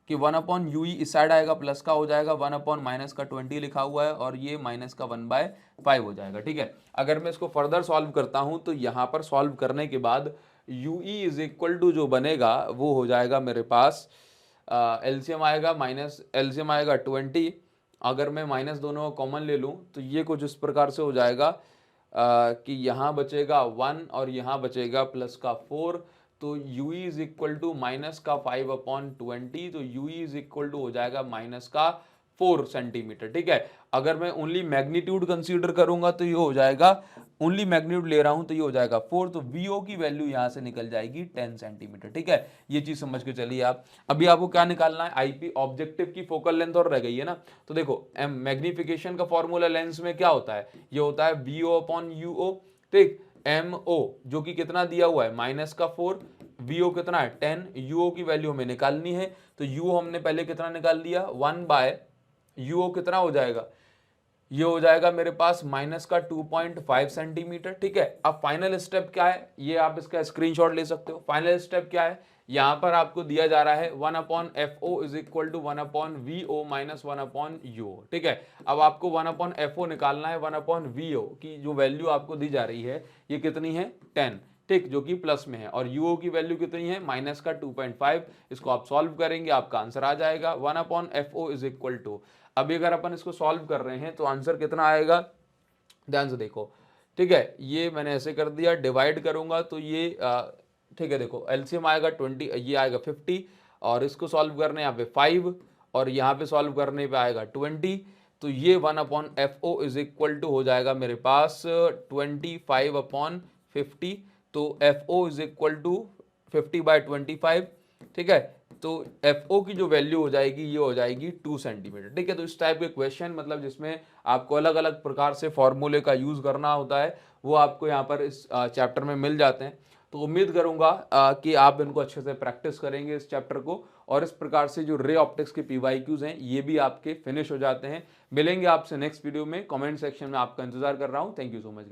कि 1 अपॉन यूई इस साइड आएगा, प्लस का हो जाएगा 1 अपॉन माइनस का 20 लिखा हुआ है, और ये माइनस का 1/5 हो जाएगा। ठीक है, अगर मैं इसको फर्दर सॉल्व करता हूं तो यहां पर सॉल्व करने के बाद यूई इज इक्वल टू जो बनेगा वो हो जाएगा मेरे पास एलसीएम आएगा, माइनस एलसीएम आएगा 20। अगर मैं माइनस दोनों कॉमन ले लूं तो ये कुछ इस प्रकार से हो जाएगा कि यहाँ बचेगा 1 और यहाँ बचेगा प्लस का 4, तो u is equal to minus का 5 अपॉन 20, तो u इज इक्वल टू हो जाएगा माइनस का 4 सेंटीमीटर। ठीक है, अगर मैं ओनली मैग्नीट्यूड कंसीडर करूंगा तो ये हो जाएगा, ओनली मैग्नीट्यूड ले रहा हूं तो ये हो जाएगा 4, तो vo की वैल्यू यहां से निकल जाएगी 10 सेंटीमीटर। ठीक है, ये चीज समझ के चलिए आप। अभी आपको क्या निकालना है? आईपी ऑब्जेक्टिव की फोकल लेंथ और रह गई है ना। तो देखो मैग्निफिकेशन का फॉर्मूला लेंस में क्या होता है? ये होता है vo अपॉन यूओ। ठीक, MO जो कि कितना दिया हुआ है माइनस का 4, VO कितना है 10, UO की वैल्यू हमें निकालनी है, तो UO हमने पहले कितना निकाल दिया 1 बाय UO कितना हो जाएगा? ये हो जाएगा मेरे पास माइनस का 2.5 सेंटीमीटर। ठीक है, अब फाइनल स्टेप क्या है? ये आप इसका स्क्रीनशॉट ले सकते हो। फाइनल स्टेप क्या है? यहां पर आपको दिया जा रहा है 1 upon F O is equal to 1 upon V O minus 1 upon U. ठीक है, अब आपको 1 अपॉन एफ ओ निकालना है। 1 अपॉन वी ओ की जो वैल्यू आपको दी जा रही है ये कितनी है 10, ठीक, जो कि प्लस में है, और यूओ की वैल्यू कितनी है माइनस का 2.5। इसको आप सॉल्व करेंगे आपका आंसर आ जाएगा 1 upon F O is equal to. अभी अगर अपन इसको सॉल्व कर रहे हैं तो आंसर कितना आएगा? ध्यान से देखो। ठीक है, ये मैंने ऐसे कर दिया, डिवाइड करूंगा तो ये ठीक है, देखो एलसीएम आएगा 20, ये आएगा 50, और इसको सॉल्व करने यहाँ पे 5 और यहाँ पे सॉल्व करने पे आएगा 20, तो ये 1 upon F O is equal to हो जाएगा मेरे पास 25 अपॉन 50, तो F O is equal to 50/25। ठीक है, तो एफ ओ की जो वैल्यू हो जाएगी ये हो जाएगी 2 सेंटीमीटर। ठीक है, तो इस टाइप के क्वेश्चन मतलब जिसमें आपको अलग अलग प्रकार से फॉर्मूले का यूज करना होता है वो आपको यहाँ पर इस चैप्टर में मिल जाते हैं। तो उम्मीद करूंगा कि आप इनको अच्छे से प्रैक्टिस करेंगे इस चैप्टर को, और इस प्रकार से जो रे ऑप्टिक्स के PYQs हैं ये भी आपके फिनिश हो जाते हैं। मिलेंगे आपसे नेक्स्ट वीडियो में, कमेंट सेक्शन में आपका इंतजार कर रहा हूँ। Thank you so much.